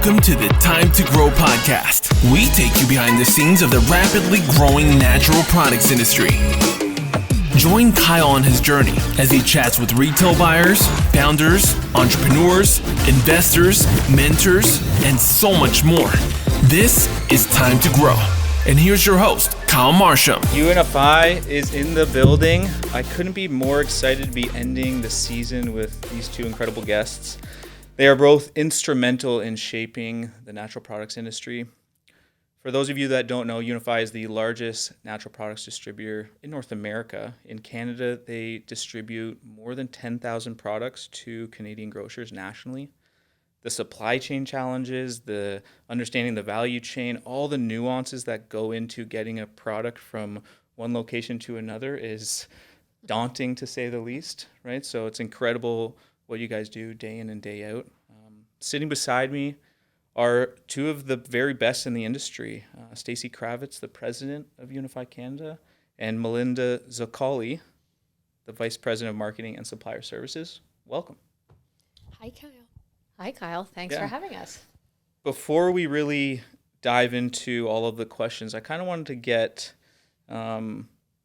Welcome to the Time to Grow podcast. We take you behind the scenes of the rapidly growing natural products industry. Join Kyle on his journey as he chats with retail buyers, founders, entrepreneurs, investors, mentors, and so much more. This is Time to Grow. And here's your host, Kyle Marsham. UNFI is in the building. I couldn't be more excited to be ending the season with these two incredible guests. They are both instrumental in shaping the natural products industry. For those of you that don't know, UNFI is the largest natural products distributor in North America. In Canada, they distribute more than 10,000 products to Canadian grocers nationally. The supply chain challenges, the understanding the value chain, all the nuances that go into getting a product from one location to another is daunting, to say the least, right? So it's incredible what you guys do day in and day out. Sitting beside me are two of the very best in the industry, Stacey Kravitz, the president of UNFI Canada, and Melinda Zoccoli, the vice president of marketing and supplier services. Welcome. Hi, Kyle. Hi, Kyle. Thanks for having us. Before we really dive into all of the questions, I kind of wanted to get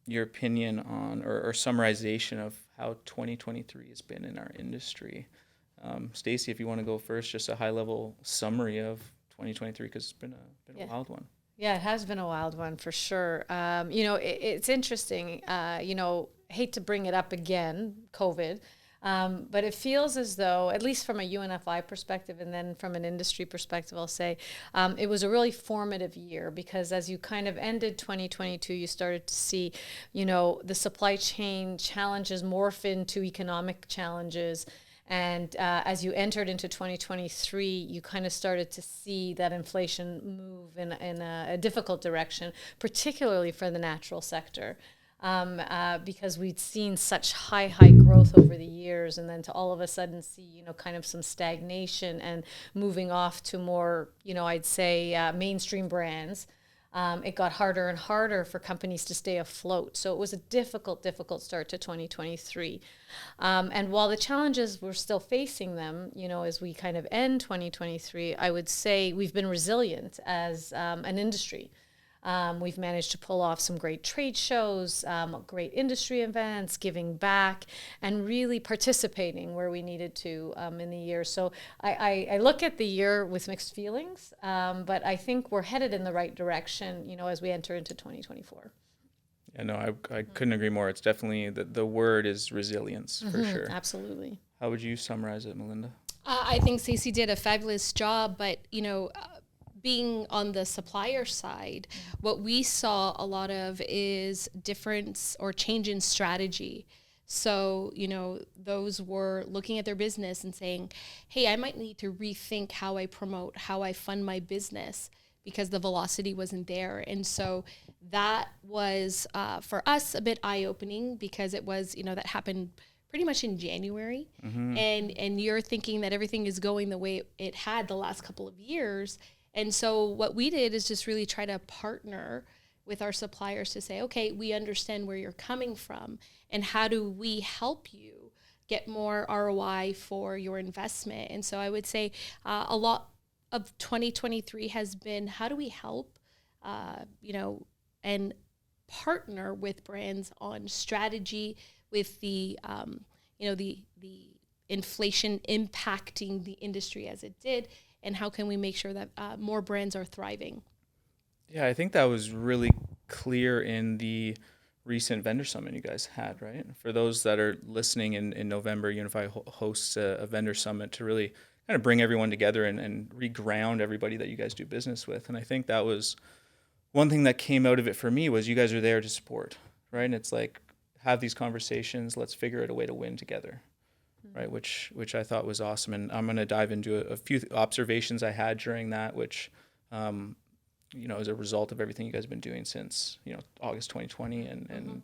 your opinion on or summarization of how 2023 has been in our industry. Stacey, if you want to go first, just a high-level summary of 2023, because it's been a wild one. Yeah, it has been a wild one for sure. It's interesting. Hate to bring it up again, COVID, but it feels as though, at least from a UNFI perspective and then from an industry perspective, I'll say, it was a really formative year because as you kind of ended 2022, you started to see, the supply chain challenges morph into economic challenges. And as you entered into 2023, you kind of started to see that inflation move in a difficult direction, particularly for the natural sector, because we'd seen such high growth over the years, and then to all of a sudden see, kind of some stagnation and moving off to more, I'd say mainstream brands. It got harder and harder for companies to stay afloat. So it was a difficult start to 2023. And while the challenges, we're still facing them, as we kind of end 2023, I would say we've been resilient as an industry. We've managed to pull off some great trade shows, great industry events, giving back, and really participating where we needed to in the year. So I look at the year with mixed feelings, but I think we're headed in the right direction, as we enter into 2024. Yeah, no, I couldn't agree more. It's definitely, the word is resilience, for sure. Absolutely. How would you summarize it, Melinda? I think Stacey did a fabulous job, but, being on the supplier side, what we saw a lot of is difference or change in strategy. So, those were looking at their business and saying, hey, I might need to rethink how I promote, how I fund my business because the velocity wasn't there. And so that was, for us, a bit eye-opening because it was, that happened pretty much in January. Mm-hmm. And you're thinking that everything is going the way it had the last couple of years. And so what we did is just really try to partner with our suppliers to say, okay, we understand where you're coming from and how do we help you get more ROI for your investment. And so I would say a lot of 2023 has been how do we help, and partner with brands on strategy with the inflation impacting the industry as it did. And how can we make sure that more brands are thriving? Yeah, I think that was really clear in the recent vendor summit you guys had, right? For those that are listening in November, UNFI hosts a vendor summit to really kind of bring everyone together and reground everybody that you guys do business with. And I think that was one thing that came out of it for me was you guys are there to support, right? And it's like, have these conversations, let's figure out a way to win together. Right, which I thought was awesome, and I'm going to dive into a few observations I had during that, which, as a result of everything you guys have been doing since August 2020, and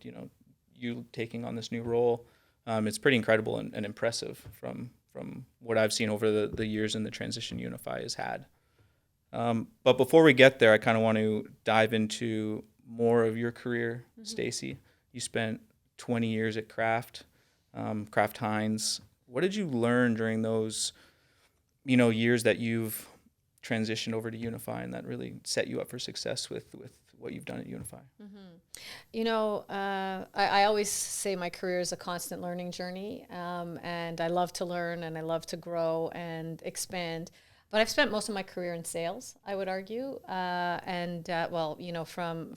you taking on this new role, it's pretty incredible and impressive from what I've seen over the years in the transition UNFI has had. But before we get there, I kind of want to dive into more of your career, Stacey. You spent 20 years at Kraft Heinz. What did you learn during those, years that you've transitioned over to UNFI, and that really set you up for success with what you've done at UNFI? You know, I always say my career is a constant learning journey, and I love to learn and I love to grow and expand. But I've spent most of my career in sales, I would argue, well, you know, from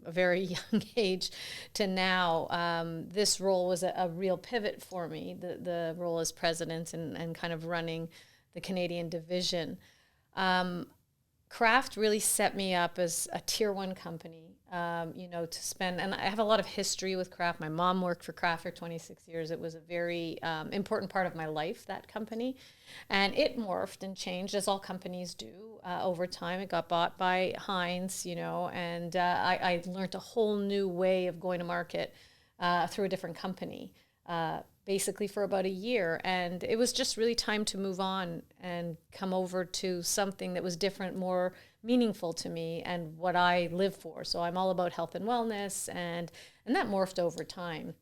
a very young age to now, this role was a real pivot for me. The role as president and kind of running the Canadian division. Kraft really set me up as a tier one company, you know, to spend, and I have a lot of history with Kraft. My mom worked for Kraft for 26 years. It was a very important part of my life, that company. And it morphed and changed, as all companies do, over time. It got bought by Heinz, you know, and I learned a whole new way of going to market through a different company. Basically for about a year, and it was just really time to move on and come over to something that was different, more meaningful to me and what I live for. So I'm all about health and wellness, and that morphed over time.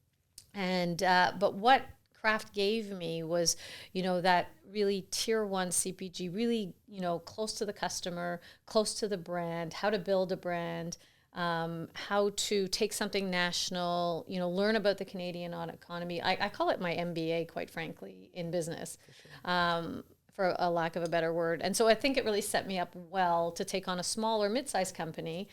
And but what Kraft gave me was, you know, that really tier one CPG, really, you know, close to the customer, close to the brand, how to build a brand, how to take something national, you know, learn about the Canadian economy. I call it my MBA, quite frankly, in business, for a lack of a better word. And so I think it really set me up well to take on a smaller mid-sized company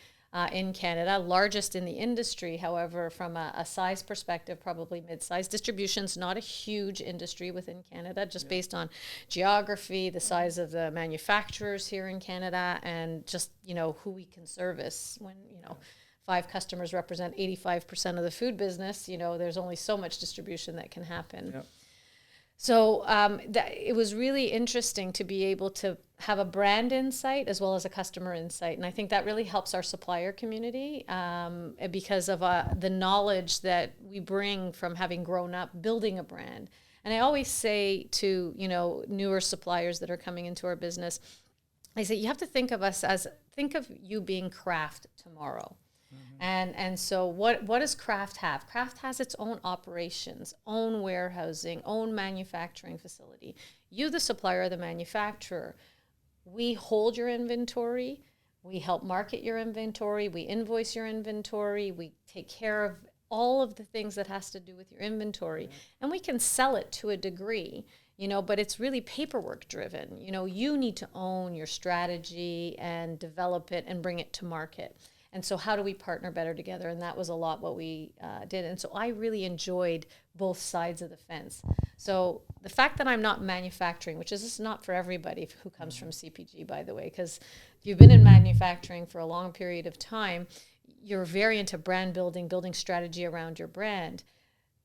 in Canada, largest in the industry. However, from a size perspective, probably mid-sized. Distribution's not a huge industry within Canada, just based on geography, the size of the manufacturers here in Canada, and just, you know, who we can service. When, you know, 5 customers represent 85% of the food business, you know, there's only so much distribution that can happen. Yep. So it was really interesting to be able to have a brand insight as well as a customer insight. And I think that really helps our supplier community because of the knowledge that we bring from having grown up building a brand. And I always say to, you know, newer suppliers that are coming into our business, I say, you have to think of us as, think of you being Kraft tomorrow. And so what does Kraft have? Kraft has its own operations, own warehousing, own manufacturing facility. You, the supplier, are the manufacturer. We hold your inventory. We help market your inventory. We invoice your inventory. We take care of all of the things that has to do with your inventory. Yeah. And we can sell it to a degree, you know, but it's really paperwork driven. You know, you need to own your strategy and develop it and bring it to market. And so how do we partner better together? And that was a lot what we did. And so I really enjoyed both sides of the fence. So the fact that I'm not manufacturing, which is just not for everybody who comes from CPG, by the way, because if you've been in manufacturing for a long period of time, you're very into brand building, building strategy around your brand.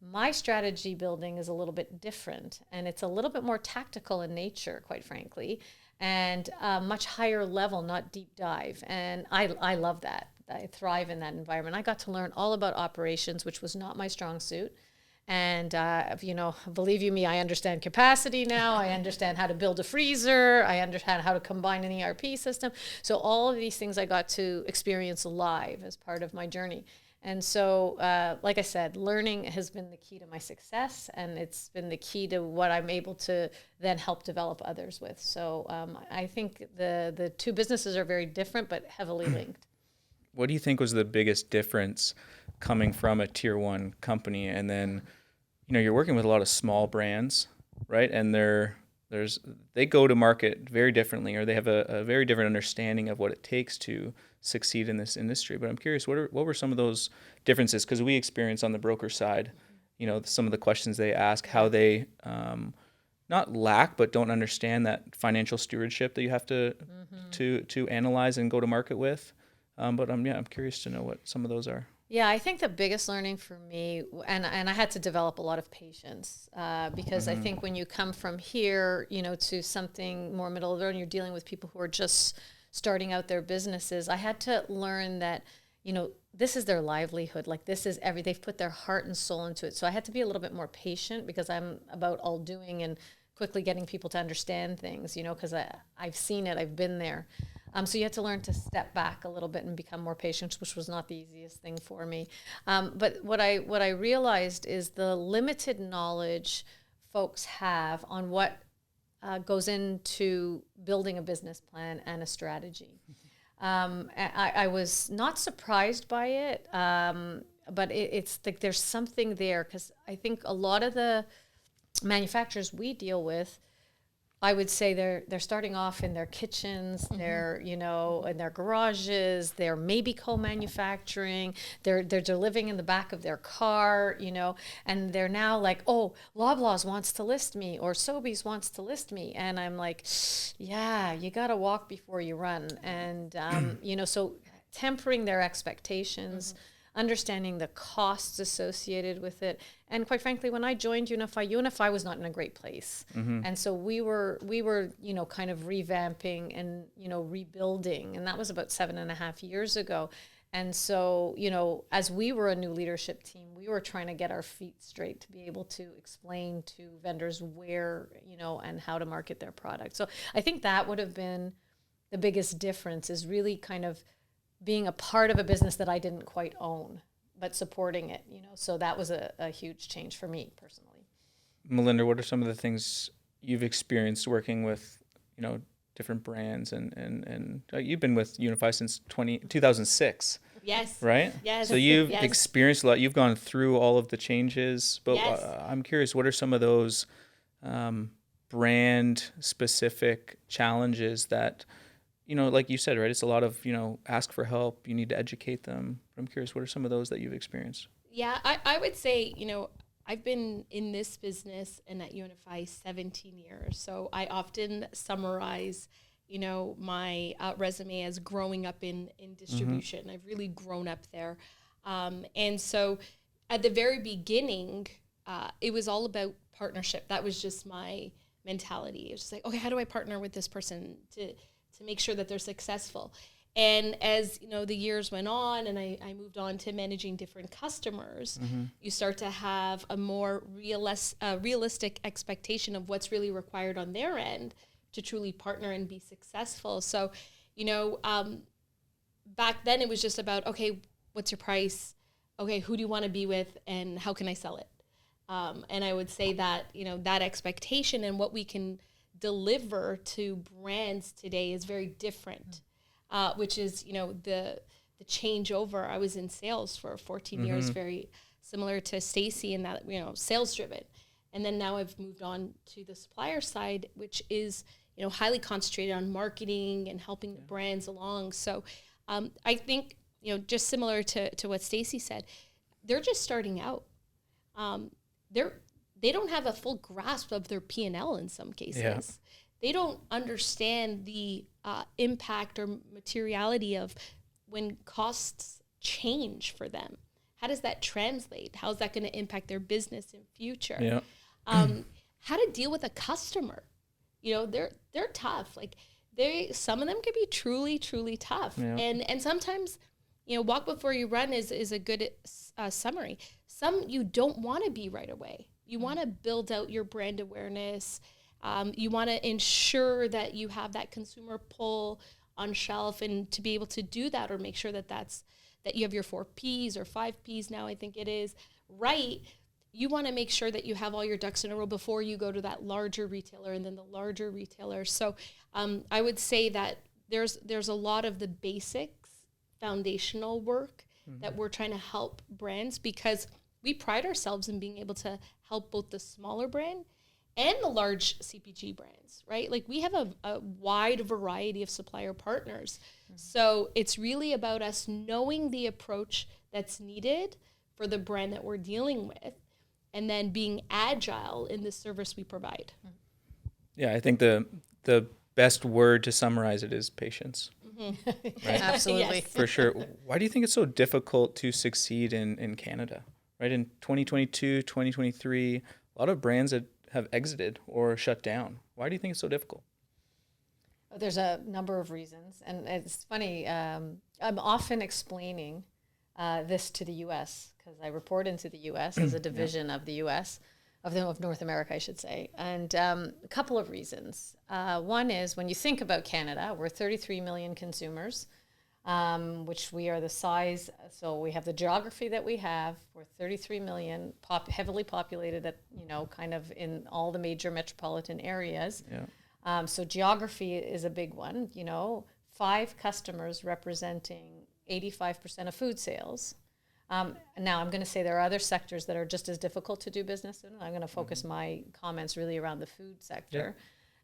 My strategy building is a little bit different, and it's a little bit more tactical in nature, quite frankly, and much higher level, not deep dive. And I love that. I thrive in that environment. I got to learn all about operations, which was not my strong suit. And, you know, believe you me, I understand capacity now. I understand how to build a freezer. I understand how to combine an ERP system. So all of these things I got to experience live as part of my journey. And so, like I said, learning has been the key to my success, and it's been the key to what I'm able to then help develop others with. So I think the two businesses are very different, but heavily linked. What do you think was the biggest difference coming from a tier one company, and then, you know, you're working with a lot of small brands, right? And they go to market very differently, or they have a very different understanding of what it takes to succeed in this industry. But I'm curious, what were some of those differences? Because we experience on the broker side, you know, some of the questions they ask, how they not lack, but don't understand that financial stewardship that you have to analyze and go to market with. But I'm curious to know what some of those are. Yeah, I think the biggest learning for me, and I had to develop a lot of patience because I think when you come from here, you know, to something more middle of the road, and you're dealing with people who are just starting out their businesses, I had to learn that, you know, this is their livelihood. Like, this is they've put their heart and soul into it. So I had to be a little bit more patient because I'm about all doing and quickly getting people to understand things, you know, because I've seen it, I've been there. So you have to learn to step back a little bit and become more patient, which was not the easiest thing for me. But what I realized is the limited knowledge folks have on what goes into building a business plan and a strategy. I was not surprised by it, but it's like there's something there, because I think a lot of the manufacturers we deal with, I would say they're starting off in their kitchens, they're, you know, in their garages, they're maybe co-manufacturing, they're living in the back of their car, you know, and they're now like, oh, Loblaws wants to list me, or Sobeys wants to list me. And I'm like, yeah, you got to walk before you run. And, you know, so tempering their expectations, understanding the costs associated with it. And quite frankly, when I joined UNFI was not in a great place. And so we were, you know, kind of revamping and, you know, rebuilding. And that was about 7.5 years ago. And so, you know, as we were a new leadership team, we were trying to get our feet straight to be able to explain to vendors where, you know, and how to market their product. So I think that would have been the biggest difference, is really kind of being a part of a business that I didn't quite own, but supporting it, you know. So that was a huge change for me personally. Melinda, what are some of the things you've experienced working with, you know, different brands and you've been with UNFI since 2006. Yes. Right? Yes. So you've experienced a lot. You've gone through all of the changes, but I'm curious, what are some of those brand specific challenges that, you know, like you said, right, it's a lot of, you know, ask for help, you need to educate them. I'm curious, what are some of those that you've experienced? Yeah, I would say, you know, I've been in this business and at UNFI 17 years. So I often summarize, you know, my resume as growing up in distribution. I've really grown up there. And so at the very beginning, it was all about partnership. That was just my mentality. It was just like, okay, how do I partner with this person to make sure that they're successful? And as, you know, the years went on and I moved on to managing different customers, you start to have a more realistic expectation of what's really required on their end to truly partner and be successful. So, you know, back then it was just about, okay, what's your price? Okay, who do you want to be with and how can I sell it? And I would say that, you know, that expectation and what we can deliver to brands today is very different, which is, you know, the changeover. I was in sales for 14 years, very similar to Stacey in that, you know, sales driven. And then now I've moved on to the supplier side, which is, you know, highly concentrated on marketing and helping the brands along. So I think, you know, just similar to what Stacey said, they're just starting out. They don't have a full grasp of their P&L in some cases. Yeah. They don't understand the impact or materiality of when costs change for them. How does that translate? How's that going to impact their business in future? Yeah. How to deal with a customer. You know, they're tough. Like some of them can be truly, truly tough. Yeah. And sometimes, you know, walk before you run is a good summary. Some you don't want to be right away. You want to build out your brand awareness. You want to ensure that you have that consumer pull on shelf, and to be able to do that or make sure that you have your 4 Ps or 5 Ps now, I think it is, right. You want to make sure that you have all your ducks in a row before you go to that larger retailer and then the larger retailer. So I would say that there's a lot of the basics, foundational work that we're trying to help brands, because we pride ourselves in being able to help both the smaller brand and the large CPG brands, right? Like we have a wide variety of supplier partners. So it's really about us knowing the approach that's needed for the brand that we're dealing with, and then being agile in the service we provide. Yeah, I think the best word to summarize it is patience. Right? Absolutely. Yes. For sure. Why do you think it's so difficult to succeed in Canada? Right, in 2022, 2023, a lot of brands that have exited or shut down. Why do you think it's so difficult? There's a number of reasons. And it's funny, I'm often explaining this to the U.S. because I report into the U.S. as a division of the U.S., of North America, I should say. And a couple of reasons. One is when you think about Canada, we're 33 million consumers. which we are the size. So we have the geography that we have. We're 33 million, heavily populated at, kind of in all the major metropolitan areas. Yeah. So geography is a big one. 5 customers representing 85% of food sales. Now I'm going to say there are other sectors that are just as difficult to do business in. I'm going to focus my comments really around the food sector. Yeah.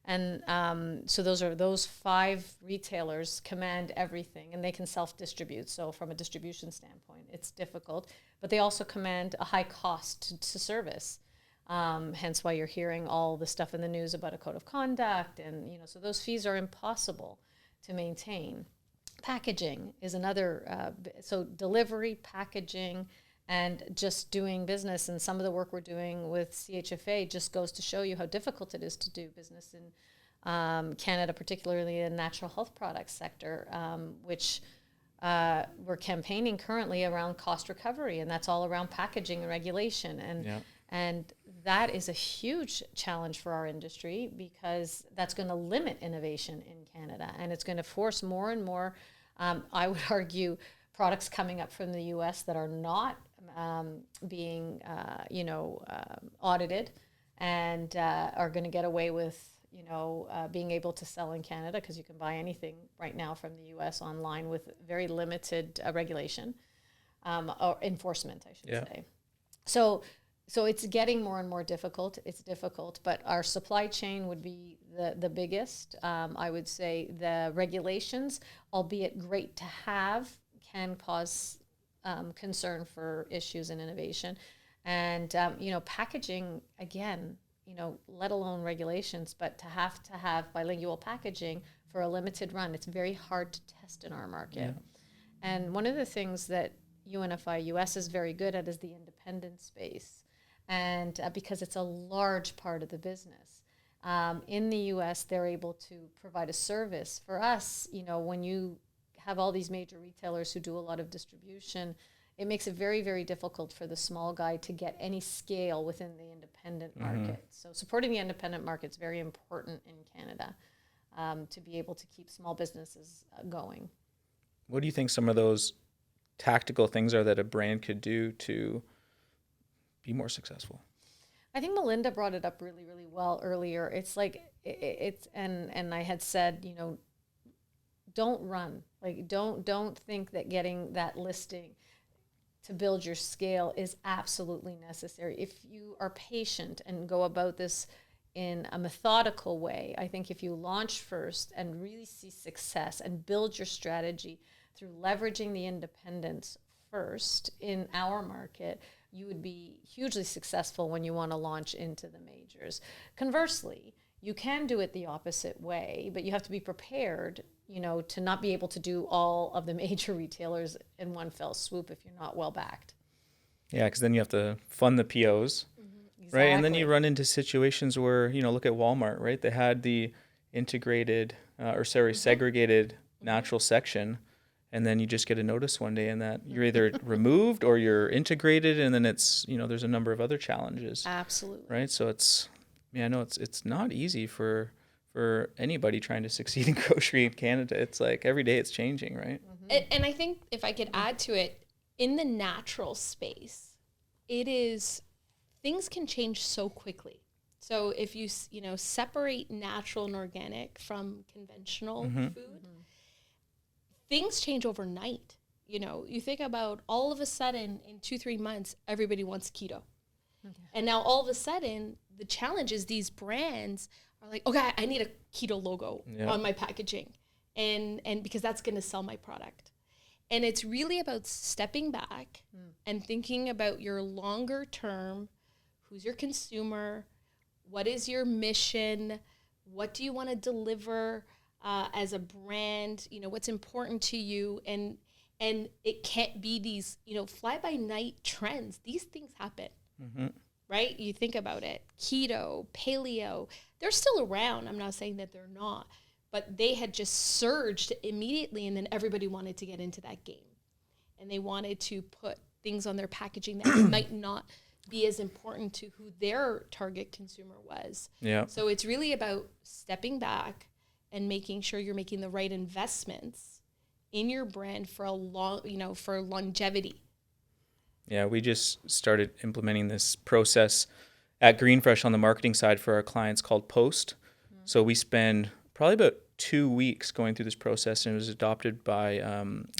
And so those 5 retailers command everything, and they can self-distribute. So from a distribution standpoint, it's difficult, but they also command a high cost to service. Hence why you're hearing all the stuff in the news about a code of conduct, and so those fees are impossible to maintain. Packaging is another, so delivery, packaging, and just doing business. And some of the work we're doing with CHFA just goes to show you how difficult it is to do business in Canada, particularly in the natural health products sector, which we're campaigning currently around cost recovery, and that's all around packaging and regulation. And that is a huge challenge for our industry, because that's going to limit innovation in Canada, and it's going to force more and more, I would argue, products coming up from the U.S. that are not being, audited, and are going to get away with, being able to sell in Canada, because you can buy anything right now from the U.S. online with very limited regulation or enforcement, I should say. So it's getting more and more difficult. It's difficult, but our supply chain would be the biggest. I would say the regulations, albeit great to have, can cause concern for issues in innovation. And, packaging, again, let alone regulations, but to have bilingual packaging for a limited run, it's very hard to test in our market. Yeah. And one of the things that UNFI US is very good at is the independent space. And because it's a large part of the business. In the U.S., they're able to provide a service. For us, when you have all these major retailers who do a lot of distribution, it makes it very, very difficult for the small guy to get any scale within the independent market. So supporting the independent market is very important in Canada to be able to keep small businesses going. What do you think some of those tactical things are that a brand could do to be more successful? I think Melinda brought it up really, really well earlier. It's like and I had said, don't run. Like don't think that getting that listing to build your scale is absolutely necessary. If you are patient and go about this in a methodical way, I think if you launch first and really see success and build your strategy through leveraging the independents first in our market, you would be hugely successful when you want to launch into the majors. Conversely, you can do it the opposite way, but you have to be prepared, to not be able to do all of the major retailers in one fell swoop if you're not well backed. Yeah, because then you have to fund the POs, Exactly. right? And then you run into situations where, look at Walmart, right? They had the integrated, segregated natural section. And then you just get a notice one day and that you're either removed or you're integrated, and then it's, there's a number of other challenges. Absolutely. Right? So it's not easy for anybody trying to succeed in grocery in Canada. It's like every day it's changing, right? And I think if I could add to it, in the natural space, things can change so quickly. So if you separate natural and organic from conventional food, things change overnight. You think about all of a sudden in 2-3 months, everybody wants keto. Okay. And now all of a sudden, the challenge is these brands are like, okay, I need a keto logo on my packaging. And because that's going to sell my product. And it's really about stepping back and thinking about your longer term, who's your consumer, what is your mission, what do you want to deliver as a brand, what's important to you, and it can't be these, fly-by-night trends. These things happen, right? You think about it. Keto, paleo, they're still around. I'm not saying that they're not, but they had just surged immediately, and then everybody wanted to get into that game, and they wanted to put things on their packaging that might not be as important to who their target consumer was. Yeah. So it's really about stepping back and making sure you're making the right investments in your brand for a long, for longevity? Yeah, we just started implementing this process at Greenfresh on the marketing side for our clients called Post. So we spend probably about 2 weeks going through this process, and it was adopted by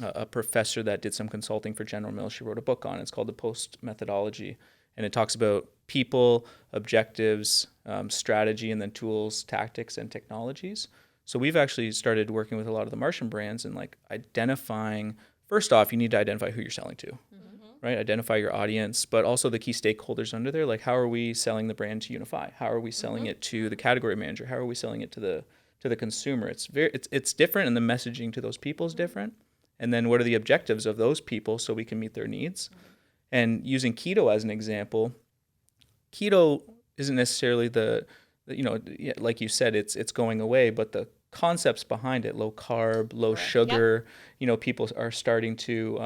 a professor that did some consulting for General Mills. She wrote a book on it. It's called the Post Methodology, and it talks about people, objectives, strategy, and then tools, tactics, and technologies. So we've actually started working with a lot of the Marsham brands and like identifying, first off, you need to identify who you're selling to, right? Identify your audience, but also the key stakeholders under there. Like, how are we selling the brand to UNFI? How are we selling it to the category manager? How are we selling it to the consumer? It's different, and the messaging to those people is different. And then what are the objectives of those people so we can meet their needs? And using keto as an example, keto isn't necessarily like you said, it's going away, but the concepts behind it, low carb, low sugar, people are starting to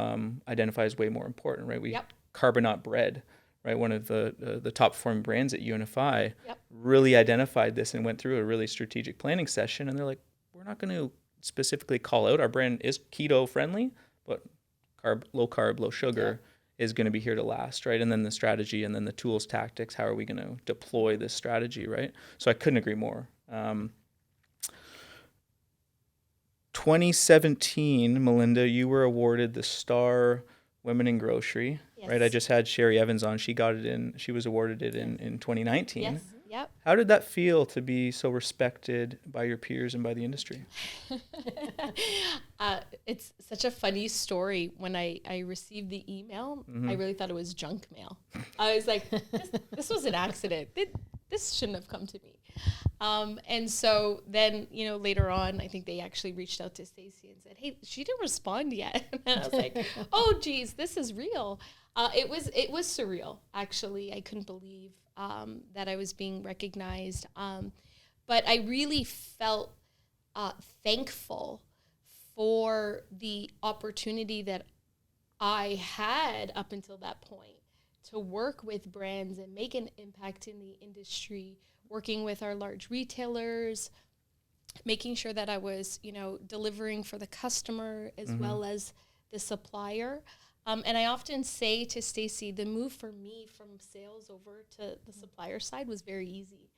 identify as way more important, right? Carbonate bread, right? One of the top performing brands at UNFI really identified this and went through a really strategic planning session. And they're like, we're not going to specifically call out our brand is keto friendly, but low carb, low sugar is going to be here to last, right? And then the strategy, and then the tools, tactics, how are we going to deploy this strategy, right? So I couldn't agree more. 2017, Melinda, you were awarded the Star Women in Grocery, right? I just had Sherry Evans on. She was awarded it in 2019. Yes. Yep. How did that feel to be so respected by your peers and by the industry? It's such a funny story. When I received the email, I really thought it was junk mail. I was like, this was an accident. This shouldn't have come to me. And so then, later on, I think they actually reached out to Stacey and said, hey, she didn't respond yet. And I was like, oh, geez, this is real. It was surreal, actually. I couldn't believe that I was being recognized. But I really felt thankful for the opportunity that I had up until that point to work with brands and make an impact in the industry, working with our large retailers, making sure that I was, delivering for the customer as well as the supplier. And I often say to Stacey, the move for me from sales over to the supplier side was very easy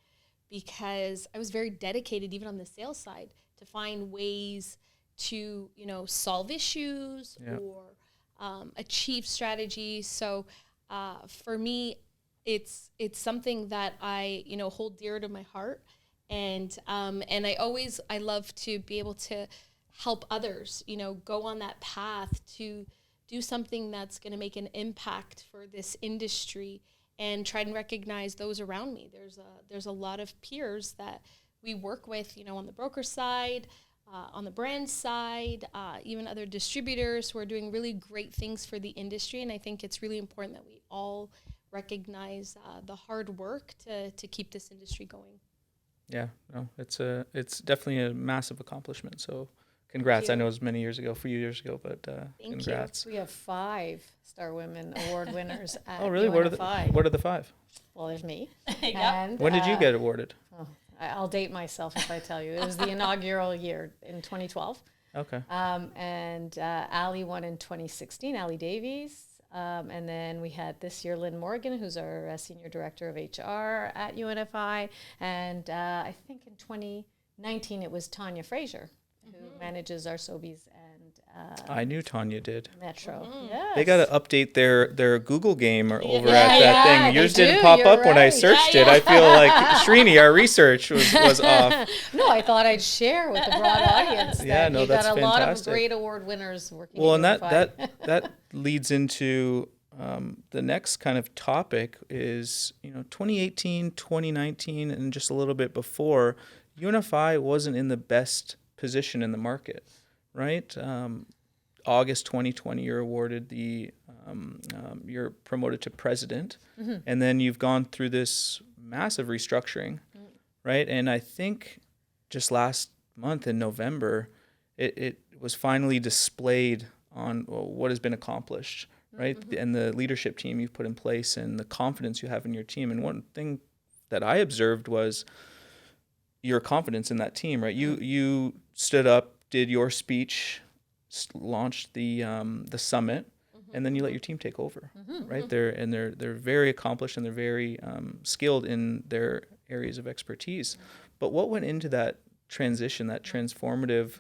because I was very dedicated, even on the sales side, to find ways to, solve issues or achieve strategies. So for me, it's something that I, hold dear to my heart. And I love to be able to help others, go on that path to do something that's going to make an impact for this industry and try and recognize those around me. There's a lot of peers that we work with, on the broker side, on the brand side, even other distributors who are doing really great things for the industry. And I think it's really important that we all recognize the hard work to keep this industry going. Yeah, no, it's definitely a massive accomplishment. So congrats. I know it was a few years ago, but congrats. We have 5 Star Women Award winners at Oh, really? UNFI. What are the 5? Well, there's me. And, when did you get awarded? I'll date myself if I tell you. It was the inaugural year in 2012. Okay. And Allie won in 2016, Allie Davies. And then we had this year Lynn Morgan, who's our Senior Director of HR at UNFI. And I think in 2019 it was Tanya Fraser, who manages our Sobeys and I knew Tanya did. Metro. Yes. They got to update their Google game over at that thing. Yours didn't pop up when I searched it. I feel like Srini, our research was off. No, I thought I'd share with the broad audience. Yeah, no, that's got a fantastic. lot of great award winners working. Well, in and UNFI. that leads into the next kind of topic is 2018, 2019, and just a little bit before, UNFI wasn't in the best position in the market. Right, August 2020, you're awarded you're promoted to president, and then you've gone through this massive restructuring, right? And I think just last month in November, it was finally displayed on what has been accomplished, right? And the leadership team you've put in place and the confidence you have in your team. And one thing that I observed was your confidence in that team, right? You stood up, did your speech, launched the summit, and then you let your team take over, right? They're very accomplished, and they're very skilled in their areas of expertise. But what went into that transition, that transformative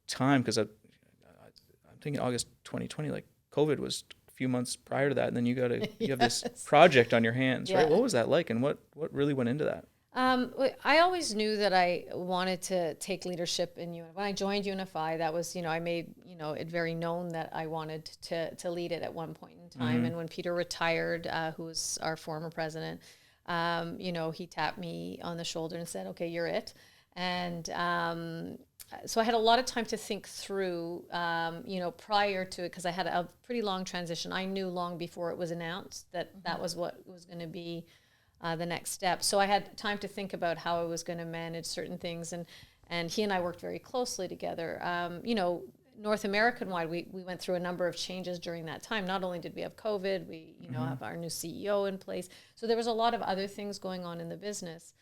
time? Because I'm thinking August 2020, like COVID was a few months prior to that, and then you have this project on your hands, right? What was that like, and what really went into that? I always knew that I wanted to take leadership in UNFI. When I joined UNFI, that was, I made, it very known that I wanted to lead it at one point in time. And when Peter retired, who was our former president, he tapped me on the shoulder and said, okay, you're it. And so I had a lot of time to think through, prior to it, because I had a pretty long transition. I knew long before it was announced that that was what was going to be the next step. So I had time to think about how I was going to manage certain things, and he and I worked very closely together. North American wide, we went through a number of changes during that time. Not only did we have COVID, we have our new CEO in place. So there was a lot of other things going on in the business.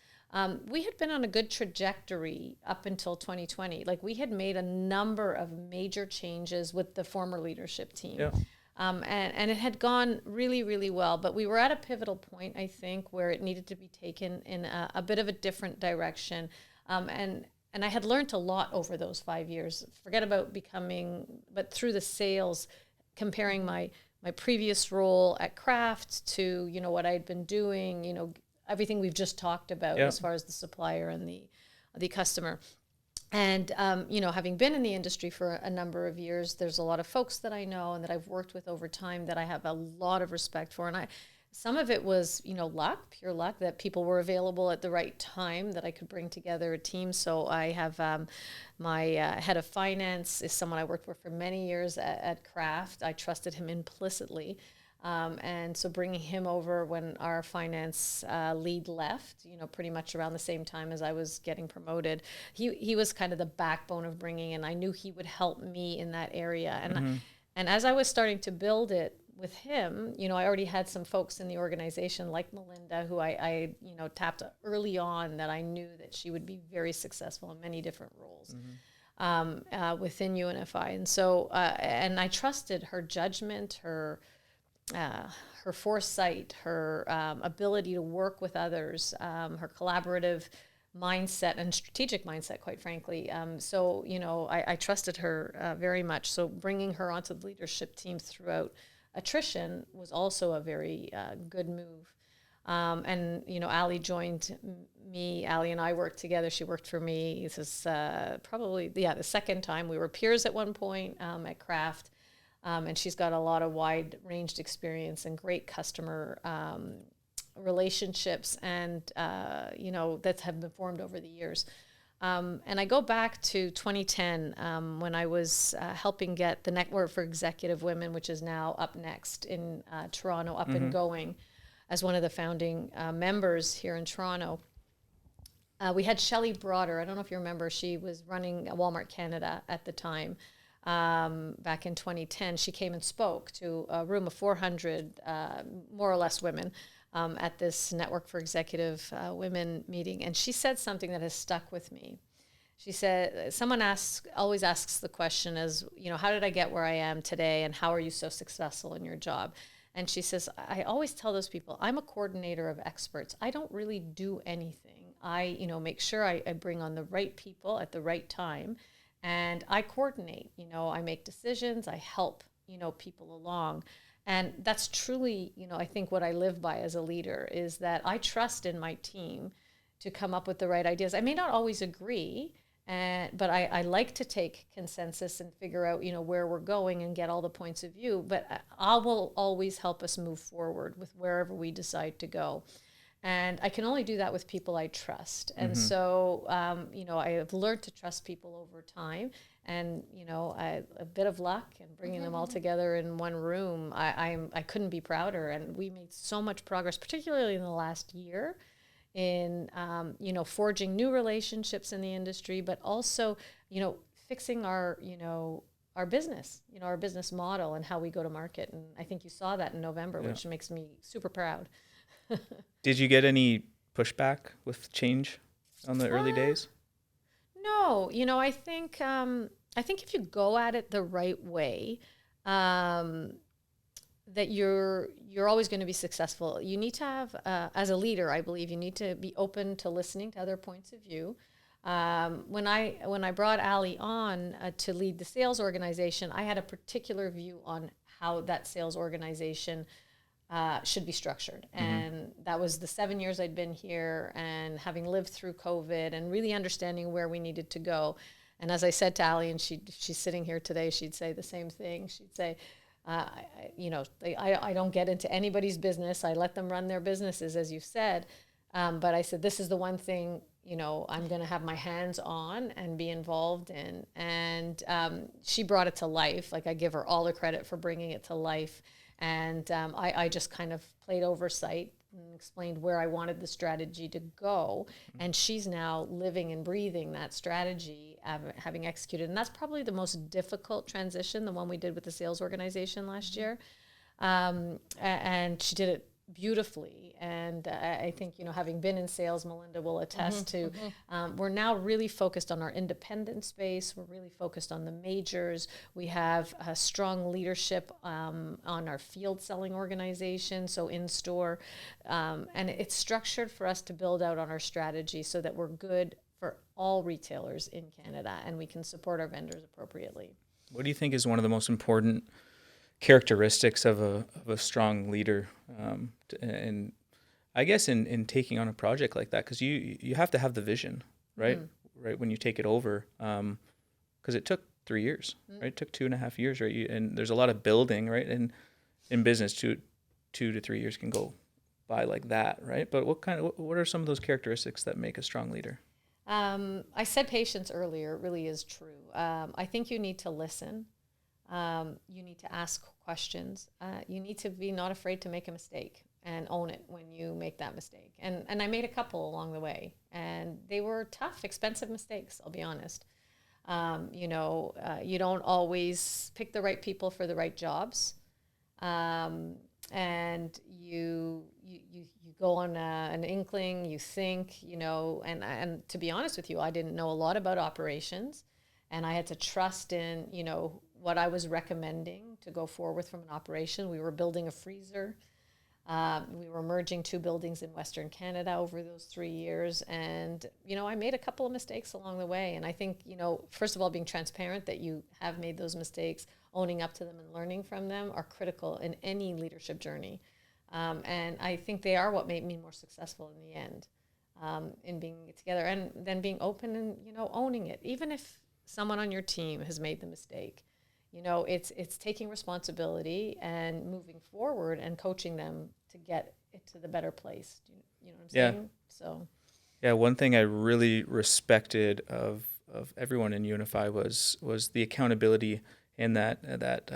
We had been on a good trajectory up until 2020. Like, we had made a number of major changes with the former leadership team. Yeah. And it had gone really, really well. But we were at a pivotal point, I think, where it needed to be taken in a bit of a different direction. And I had learned a lot over those 5 years. Forget about but through the sales, comparing my previous role at Kraft to, what I had been doing, everything we've just talked about as far as the supplier and the customer. And, having been in the industry for a number of years, there's a lot of folks that I know and that I've worked with over time that I have a lot of respect for. And some of it was, luck, pure luck, that people were available at the right time, that I could bring together a team. So I have my head of finance is someone I worked with for many years at Kraft. I trusted him implicitly. And so bringing him over when our finance lead left, pretty much around the same time as I was getting promoted, he was kind of the backbone of bringing in. I knew he would help me in that area. And as I was starting to build it with him, I already had some folks in the organization like Melinda, who I tapped early on, that I knew that she would be very successful in many different roles within UNFI. And so, and I trusted her judgment, her foresight, her ability to work with others, her collaborative mindset and strategic mindset, quite frankly. So, I trusted her very much. So bringing her onto the leadership team throughout attrition was also a very good move. And, Ali joined me. Ali and I worked together. She worked for me. This is probably, the second time. We were peers at one point at Kraft. And she's got a lot of wide-ranged experience and great customer relationships, and that have been formed over the years. And I go back to 2010 when I was helping get the Network for Executive Women, which is now Up Next in Toronto, up and going, as one of the founding members here in Toronto. We had Shelley Broader. I don't know if you remember. She was running Walmart Canada at the time. Back in 2010, she came and spoke to a room of 400, more or less women, at this Network for Executive Women meeting. And she said something that has stuck with me. She said, someone always asks the question as, how did I get where I am today, and how are you so successful in your job? And she says, I always tell those people, I'm a coordinator of experts. I don't really do anything. I, make sure I bring on the right people at the right time. And I coordinate, I make decisions, I help, people along. And that's truly, I think what I live by as a leader is that I trust in my team to come up with the right ideas. I may not always agree, but I like to take consensus and figure out, where we're going and get all the points of view. But I will always help us move forward with wherever we decide to go. And I can only do that with people I trust. And so, I have learned to trust people over time. And, a bit of luck and bringing them all together in one room, I couldn't be prouder. And we made so much progress, particularly in the last year, in, forging new relationships in the industry, but also, fixing our business, our business model and how we go to market. And I think you saw that in November, which makes me super proud. Did you get any pushback with change on the early days? No, I think I think if you go at it the right way, that you're always going to be successful. You need to have, as a leader, I believe you need to be open to listening to other points of view. When I brought Ali on to lead the sales organization, I had a particular view on how that sales organization should be structured. And that was the 7 years I'd been here, and having lived through COVID and really understanding where we needed to go. And as I said to Ali, and she's sitting here today, she'd say the same thing. She'd say, I don't get into anybody's business. I let them run their businesses, as you said. But I said, this is the one thing, I'm going to have my hands on and be involved in. And she brought it to life. Like, I give her all the credit for bringing it to life. And I just kind of played oversight and explained where I wanted the strategy to go. And she's now living and breathing that strategy, having executed. And that's probably the most difficult transition, the one we did with the sales organization last year. And she did it beautifully. And I think, having been in sales, Melinda will attest to, we're now really focused on our independent space. We're really focused on the majors. We have a strong leadership on our field selling organization, so in-store. And it's structured for us to build out on our strategy so that we're good for all retailers in Canada and we can support our vendors appropriately. What do you think is one of the most important characteristics of a strong leader, and I guess in taking on a project like that, because you have to have the vision, right? Right, when you take it over, because it took 3 years, right? It took 2.5 years, right? And there's a lot of building, right? And in business, 2 to 3 years can go by like that, right? But what are some of those characteristics that make a strong leader? I said patience earlier. It really is true. I think you need to listen. You need to ask questions. You need to be not afraid to make a mistake and own it when you make that mistake. And I made a couple along the way, and they were tough, expensive mistakes, I'll be honest. You don't always pick the right people for the right jobs. And you go on an inkling, you think, and to be honest with you, I didn't know a lot about operations, and I had to trust in, what I was recommending to go forward from an operation. We were building a freezer. We were merging 2 buildings in Western Canada over those 3 years. And, I made a couple of mistakes along the way. And I think, first of all, being transparent that you have made those mistakes, owning up to them and learning from them are critical in any leadership journey. And I think they are what made me more successful in the end, in being together. And then being open and, owning it. Even if someone on your team has made the mistake, it's taking responsibility and moving forward and coaching them to get it to the better place. You know what I'm saying? So, yeah, one thing I really respected of everyone in UNFI was the accountability and that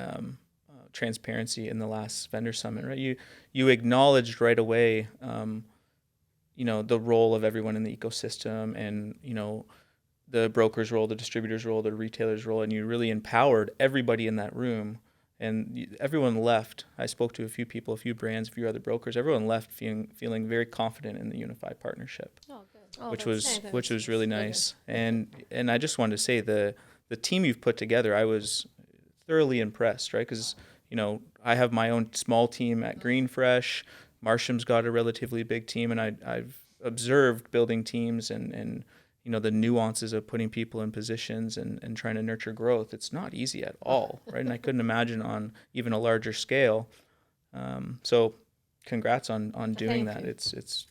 transparency in the last vendor summit. Right, you acknowledged right away, the role of everyone in the ecosystem, and the broker's role, the distributor's role, the retailer's role, and you really empowered everybody in that room. And everyone left. I spoke to a few people, a few brands, a few other brokers. Everyone left feeling very confident in the UNFI partnership, which was really nice. And I just wanted to say the team you've put together, I was thoroughly impressed, right? Because I have my own small team at Green Fresh. Marsham's got a relatively big team, and I've observed building teams and the nuances of putting people in positions and trying to nurture growth. It's not easy at all, right? And I couldn't imagine on even a larger scale. So congrats on doing that. It's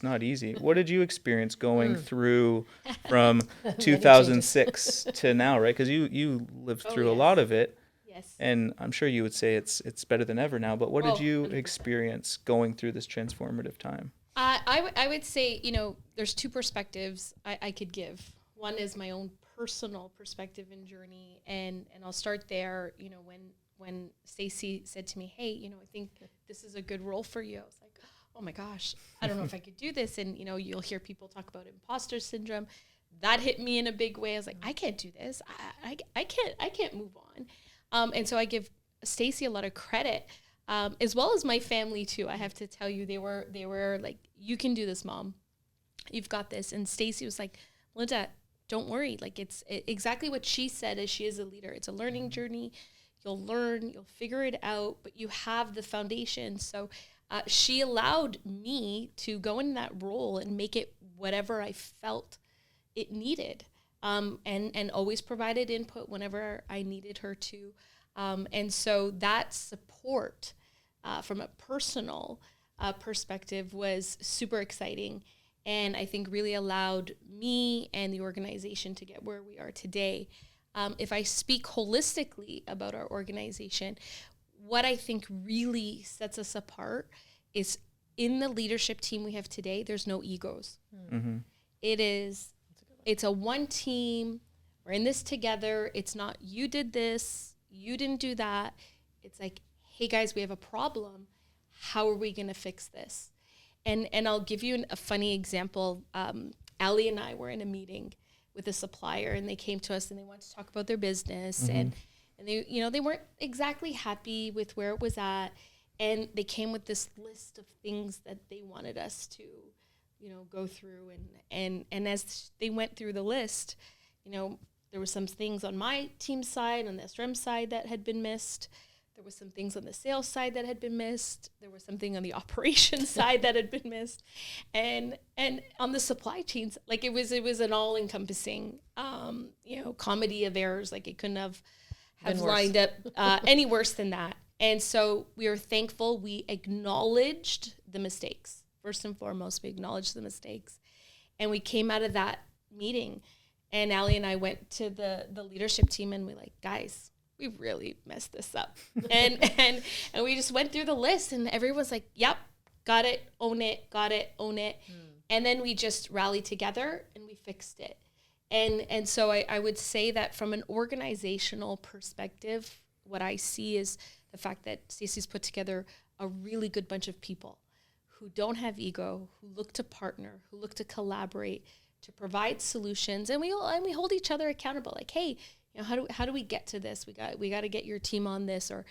not easy. What did you experience going through from 2006 to now, right? Because you lived through a lot of it. Yes. And I'm sure you would say it's better than ever now. But what did you 100%. experience going through this transformative time? I would say, there's 2 perspectives I could give. One is my own personal perspective and journey, and I'll start there. When Stacey said to me, hey, I think this is a good role for you, I was like, oh my gosh, I don't know if I could do this. And, you'll hear people talk about imposter syndrome. That hit me in a big way. I was like, I can't do this. I can't move on. And so I give Stacey a lot of credit. As well as my family too. I have to tell you, they were like, you can do this, Mom. You've got this. And Stacey was like, Melinda, don't worry. Like exactly what she said as she is a leader. It's a learning journey. You'll learn, you'll figure it out, but you have the foundation. So she allowed me to go in that role and make it whatever I felt it needed, and always provided input whenever I needed her to. And so that support from a personal perspective was super exciting, and I think really allowed me and the organization to get where we are today. If I speak holistically about our organization, what I think really sets us apart is in the leadership team we have today, there's no egos. Mm-hmm. It's a one team. We're in this together. It's not you did this, you didn't do that. It's like, hey guys, we have a problem. How are we going to fix this? And I'll give you a funny example. Ali and I were in a meeting with a supplier, and they came to us and they wanted to talk about their business, and they, they weren't exactly happy with where it was at, and they came with this list of things that they wanted us to, go through, and as they went through the list, there were some things on my team side, on the SRM side that had been missed. There were some things on the sales side that had been missed. There was something on the operations side that had been missed. And on the supply chains, like it was an all-encompassing, comedy of errors. Like it couldn't have lined up any worse than that. And so we were thankful. We acknowledged the mistakes. First and foremost, we acknowledged the mistakes. And we came out of that meeting, and Ali and I went to the leadership team, and we're like, guys, we really messed this up. and we just went through the list, and everyone's like, yep, got it, own it, got it, own it. And then we just rallied together and we fixed it. And so I would say that from an organizational perspective, what I see is the fact that Stacey's put together a really good bunch of people who don't have ego, who look to partner, who look to collaborate, to provide solutions. And we hold each other accountable. Like, hey, how do we get to this? We got to get your team on this, or,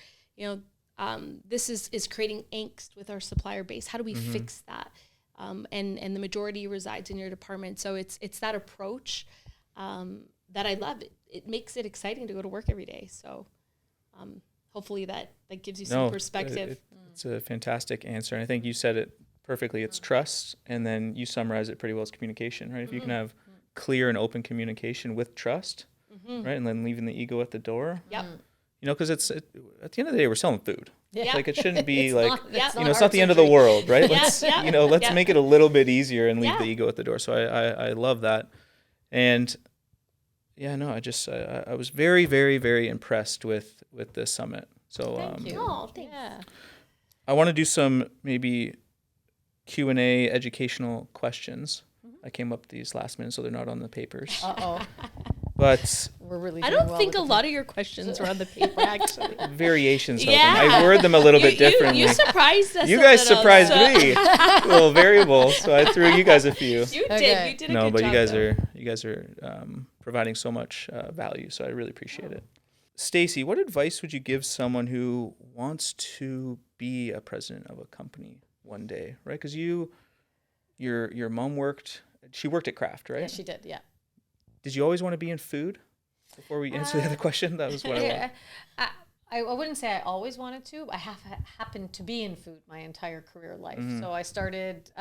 this is creating angst with our supplier base. How do we fix that? And the majority resides in your department. So it's that approach that I love. It makes it exciting to go to work every day. So hopefully that gives you some perspective. It's a fantastic answer. And I think you said it perfectly. It's trust. And then you summarize it pretty well as communication, right? If you can have clear and open communication with trust, right? And then leaving the ego at the door. Yep. Because at the end of the day, we're selling food. Yeah. Like it shouldn't be It's it's not the end of the world, right? Let's make it a little bit easier and leave Yeah. the ego at the door. So I love that. And I was very, very, very impressed with this summit. So Thank you. Oh, thanks. Yeah. I want to do some maybe Q&A educational questions. I came up with these last minute, so they're not on the papers. Uh-oh. But We're really I doing don't well think with a lot of your questions are on the paper, actually. variations of Yeah. them. I word them a little bit differently. You surprised us. You a guys little, surprised so- me. Little variables, so I threw you guys a few. You Okay. did. You did a No, good but job. you guys are providing so much value, so I really appreciate it. Stacey, what advice would you give someone who wants to be a president of a company one day, right? Because your mom worked at Kraft, right? Yeah, she did. Yeah. Did you always want to be in food? Before we answer the other question, that was what I wanted. I wouldn't say I always wanted to. I have happened to be in food my entire career life. So I started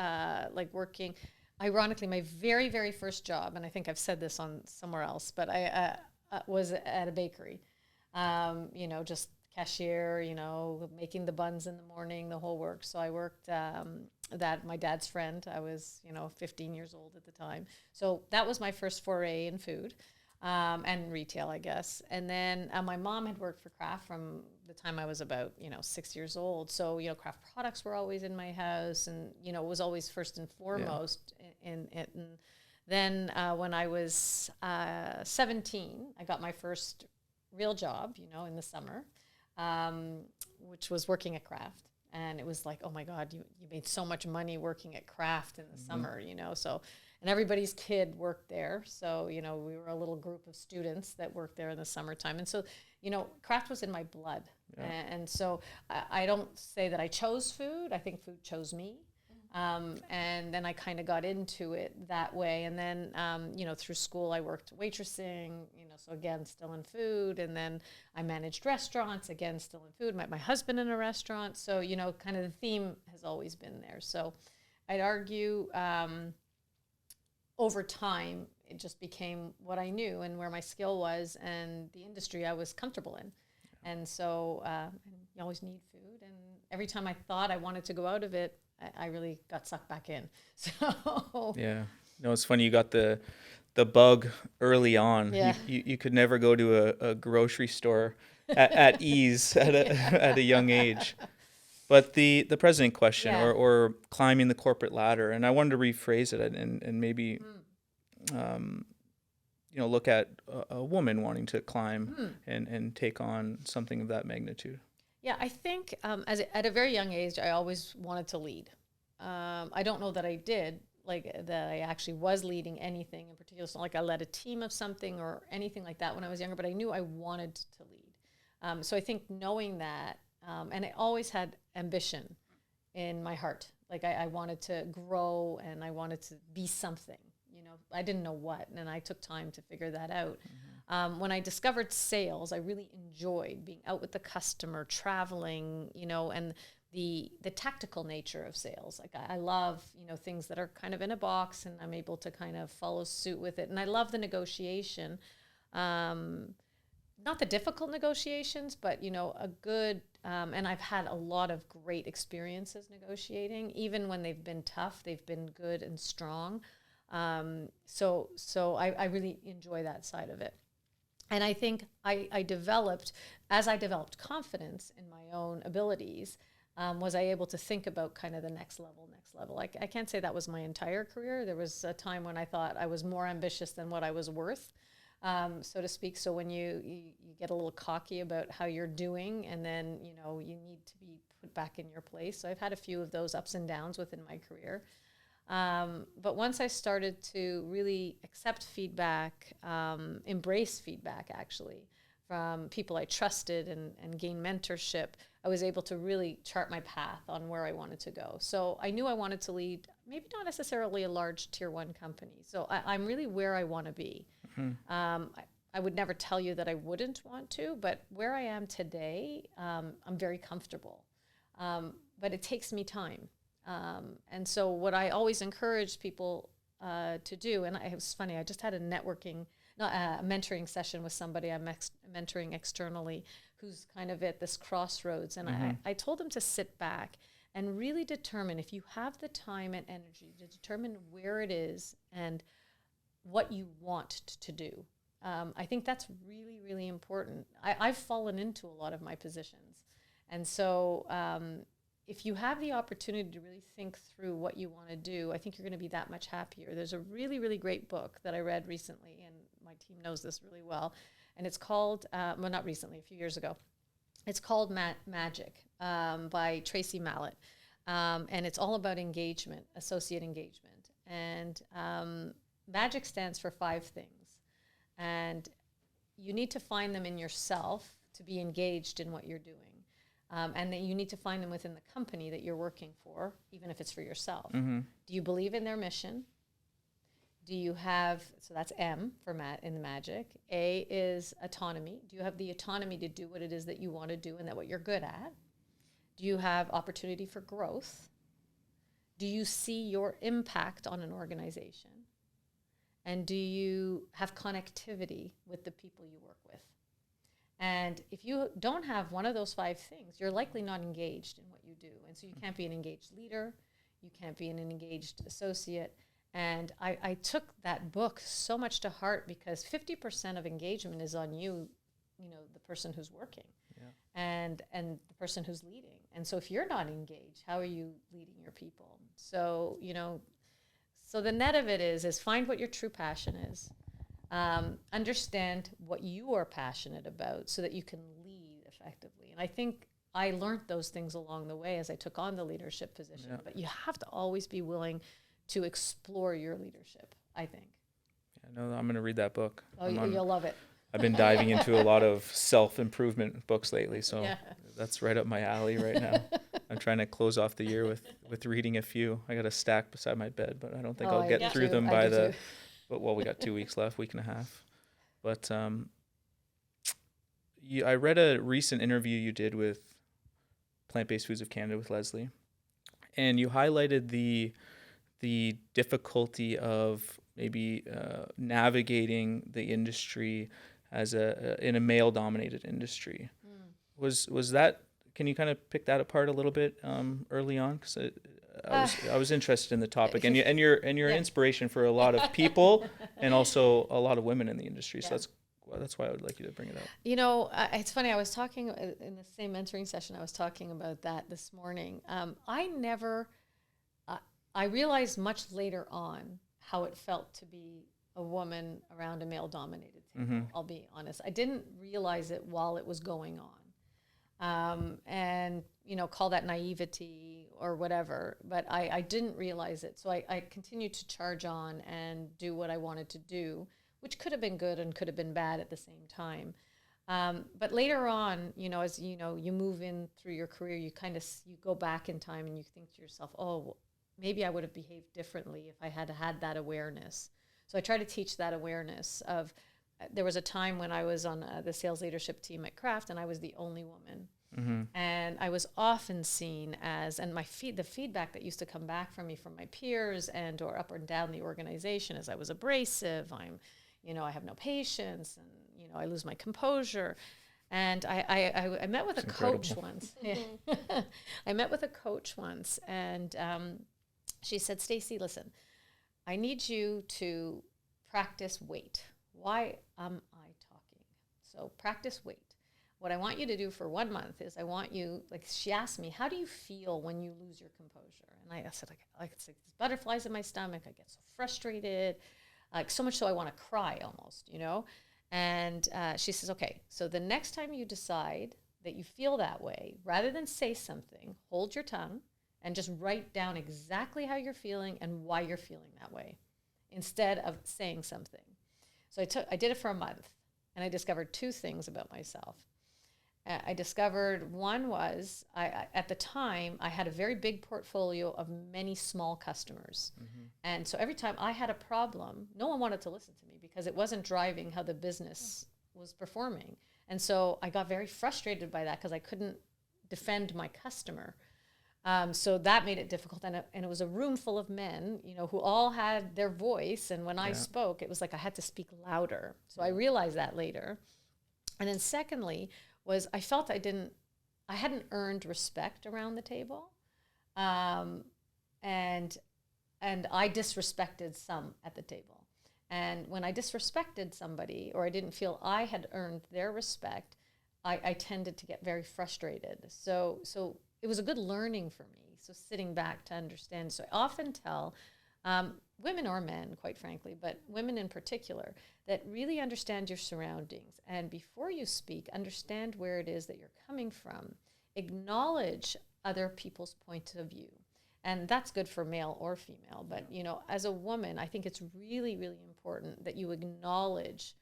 working. Ironically, my very, very first job, and I think I've said this on somewhere else, but I was at a bakery. Just cashier, making the buns in the morning, the whole work. So I worked that my dad's friend. I was 15 years old at the time. So that was my first foray in food. And retail, I guess. And then my mom had worked for Kraft from the time I was about, 6 years old. So, Kraft products were always in my house, and, it was always first and foremost in it. And then when I was 17, I got my first real job, in the summer, which was working at Kraft. And it was like, oh my God, you made so much money working at Kraft in the summer, so... And everybody's kid worked there. So, we were a little group of students that worked there in the summertime. And so, Kraft was in my blood. Yeah. And so I don't say that I chose food. I think food chose me. And then I kind of got into it that way. And then, through school, I worked waitressing, so again, still in food. And then I managed restaurants, again, still in food. Met my husband in a restaurant. So, kind of the theme has always been there. So I'd argue over time, it just became what I knew and where my skill was and the industry I was comfortable in. And so and you always need food. And every time I thought I wanted to go out of it, I really got sucked back in. So Yeah. No, it's funny. You got the bug early on. Yeah. You could never go to a grocery store at ease at a young age. But the president question, Yeah. or climbing the corporate ladder, and I wanted to rephrase it and maybe look at a woman wanting to climb and take on something of that magnitude. Yeah, I think at a very young age, I always wanted to lead. I don't know that I did, that I actually was leading anything in particular. It's not like I led a team of something or anything like that when I was younger, but I knew I wanted to lead. So I think knowing that, and I always had ambition in my heart. Like I wanted to grow and I wanted to be something. I didn't know what, and I took time to figure that out. When I discovered sales, I really enjoyed being out with the customer, traveling, and the tactical nature of sales. Like I love, things that are kind of in a box and I'm able to kind of follow suit with it. And I love the negotiation, not the difficult negotiations, but, a good, and I've had a lot of great experiences negotiating. Even when they've been tough, they've been good and strong. So I really enjoy that side of it. And I think I developed confidence in my own abilities, was I able to think about kind of the next level. I can't say that was my entire career. There was a time when I thought I was more ambitious than what I was worth, so to speak. So when you get a little cocky about how you're doing, and then, you need to be put back in your place. So I've had a few of those ups and downs within my career. But once I started to really accept feedback, embrace feedback actually from people I trusted and gain mentorship, I was able to really chart my path on where I wanted to go. So I knew I wanted to lead, maybe not necessarily a large tier 1 company. So I'm really where I want to be. I would never tell you that I wouldn't want to, but where I am today, I'm very comfortable. But it takes me time. And so what I always encourage people to do, and it was funny, I just had a mentoring session with somebody I'm mentoring externally who's kind of at this crossroads. And I told them to sit back and really determine, if you have the time and energy, to determine where it is and what you want to do. I think that's really, really important. I've fallen into a lot of my positions. And so if you have the opportunity to really think through what you want to do, I think you're going to be that much happier. There's a really, really great book that I read recently, and my team knows this really well. And it's called, not recently, a few years ago. It's called Magic by Tracy Mallett. And it's all about engagement, associate engagement. And Magic stands for 5 things. And you need to find them in yourself to be engaged in what you're doing. And then you need to find them within the company that you're working for, even if it's for yourself. Do you believe in their mission? Do you have, so that's M for in the Magic. A is autonomy. Do you have the autonomy to do what it is that you want to do and that what you're good at? Do you have opportunity for growth? Do you see your impact on an organization? And do you have connectivity with the people you work with? And if you don't have one of those 5 things, you're likely not engaged in what you do. And so you can't be an engaged leader. You can't be an engaged associate. And I took that book so much to heart, because 50% of engagement is on you, the person who's working, and the person who's leading. And so if you're not engaged, how are you leading your people? So, so the net of it is find what your true passion is. Understand what you are passionate about so that you can lead effectively. And I think I learned those things along the way as I took on the leadership position. But you have to always be willing to explore your leadership, I think. Yeah, no, I'm going to read that book. Oh, you'll love it. I've been diving into a lot of self-improvement books lately, so that's right up my alley right now. I'm trying to close off the year with reading a few. I got a stack beside my bed, but I don't think I'll get through them by the. But we got 2 weeks left, week and a half. But I read a recent interview you did with Plant-Based Foods of Canada with Leslie, and you highlighted the difficulty of maybe navigating the industry as in a male-dominated industry. Was that? Can you kind of pick that apart a little bit early on? Because I was interested in the topic, and you're an inspiration for a lot of people, and also a lot of women in the industry. So that's why I would like you to bring it up. It's funny. I was talking in the same mentoring session. I was talking about that this morning. I realized much later on how it felt to be a woman around a male-dominated table. I'll be honest. I didn't realize it while it was going on, and call that naivety or whatever. But I didn't realize it, so I continued to charge on and do what I wanted to do, which could have been good and could have been bad at the same time. But later on, as you move in through your career, you go back in time and you think to yourself, oh, maybe I would have behaved differently if I had had that awareness. So I try to teach that awareness of, there was a time when I was on the sales leadership team at Kraft, and I was the only woman. And I was often seen as, and the feedback that used to come back from me from my peers and or up and down the organization is I was abrasive, I have no patience, and I lose my composure. And I met with a coach once. I met with a coach once, and she said, Stacey, listen, I need you to practice wait. Why am I talking? So practice wait. What I want you to do for 1 month is she asked me, how do you feel when you lose your composure? And I said, it's like these butterflies in my stomach. I get so frustrated, so much so I want to cry almost, And she says, okay, so the next time you decide that you feel that way, rather than say something, hold your tongue and just write down exactly how you're feeling and why you're feeling that way, instead of saying something. So I did it for a month, and I discovered 2 things about myself. I discovered one was, at the time, I had a very big portfolio of many small customers. And so every time I had a problem, no one wanted to listen to me because it wasn't driving how the business was performing. And so I got very frustrated by that because I couldn't defend my customer. So that made it difficult. And it was a room full of men, who all had their voice. And when I spoke, it was like I had to speak louder. So I realized that later. And then secondly, was I felt I hadn't earned respect around the table, and I disrespected some at the table. And when I disrespected somebody, or I didn't feel I had earned their respect, I tended to get very frustrated. So it was a good learning for me. So sitting back to understand. So I often tell women or men, quite frankly, but women in particular, that really understand your surroundings. And before you speak, understand where it is that you're coming from. Acknowledge other people's point of view. And that's good for male or female. But, as a woman, I think it's really, really important that you acknowledge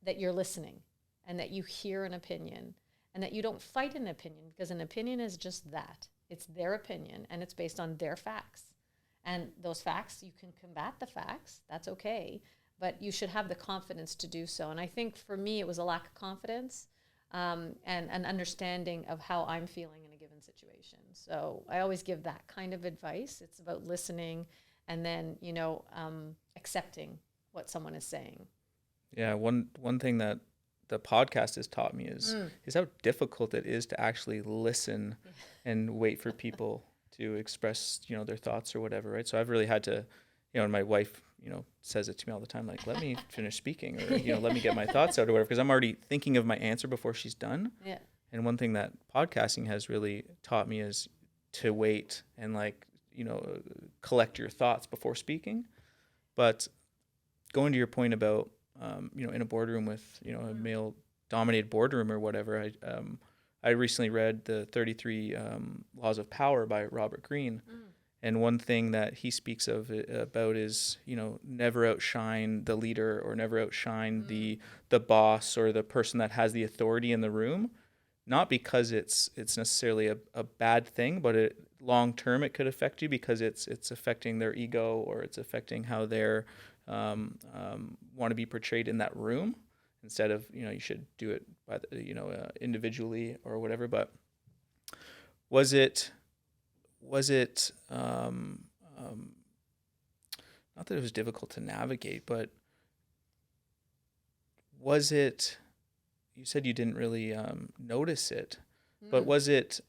that you're listening and that you hear an opinion and that you don't fight an opinion, because an opinion is just that. It's their opinion, and it's based on their facts. And those facts, you can combat the facts, that's okay, but you should have the confidence to do so. And I think for me, it was a lack of confidence and an understanding of how I'm feeling in a given situation. So I always give that kind of advice. It's about listening and then, accepting what someone is saying. Yeah, one thing that the podcast has taught me is how difficult it is to actually listen and wait for people to express, their thoughts or whatever, right? So I've really had to, and my wife, says it to me all the time, like, let me finish speaking, or, let me get my thoughts out or whatever, because I'm already thinking of my answer before she's done. Yeah. And one thing that podcasting has really taught me is to wait and collect your thoughts before speaking. But going to your point about, in a boardroom with, a male-dominated boardroom or whatever, I recently read the 33 Laws of Power by Robert Greene. And one thing that he speaks about is, never outshine the leader or never outshine the boss or the person that has the authority in the room, not because it's necessarily a bad thing, but long term it could affect you because it's affecting their ego, or it's affecting how they're want to be portrayed in that room, instead of, you should do it by individually or whatever. But was it not that it was difficult to navigate, but was it, you said you didn't really notice it, but was it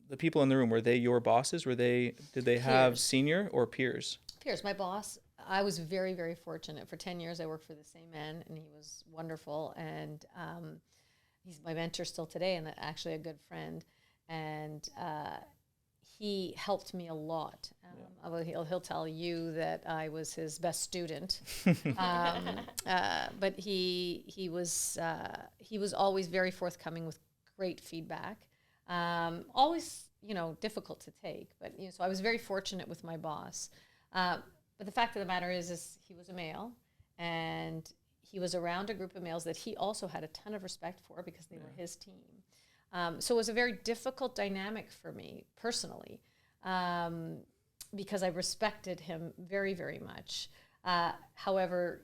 the people in the room, were they your bosses? Did they have Peers. senior or peers? Pierce, my boss, I was very, very fortunate. For 10 years, I worked for the same man, and he was wonderful. And he's my mentor still today, and actually a good friend. And he helped me a lot. He'll tell you that I was his best student, but he was always very forthcoming with great feedback. Always, difficult to take, but so I was very fortunate with my boss. But the fact of the matter is he was a male, and he was around a group of males that he also had a ton of respect for because they were his team. So it was a very difficult dynamic for me personally, because I respected him very, very much. However,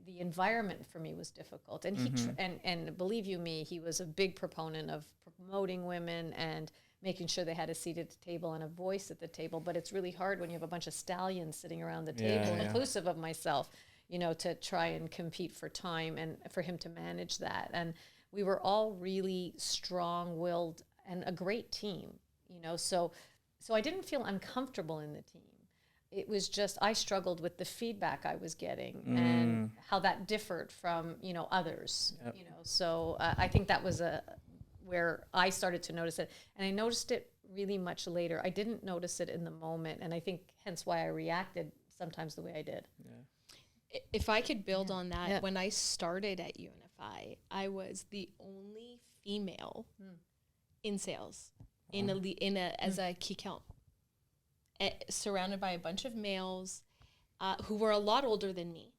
the environment for me was difficult, and and believe you me, he was a big proponent of promoting women and making sure they had a seat at the table and a voice at the table. But it's really hard when you have a bunch of stallions sitting around the table, inclusive of myself, to try and compete for time and for him to manage that. And we were all really strong-willed and a great team, so I didn't feel uncomfortable in the team. It was just, I struggled with the feedback I was getting and how that differed from, others, so I think that was where I started to notice it. And I noticed it really much later. I didn't notice it in the moment. And I think hence why I reacted sometimes the way I did. Yeah. If I could build on that, when I started at UNFI, I was the only female in sales as a key count, surrounded by a bunch of males who were a lot older than me.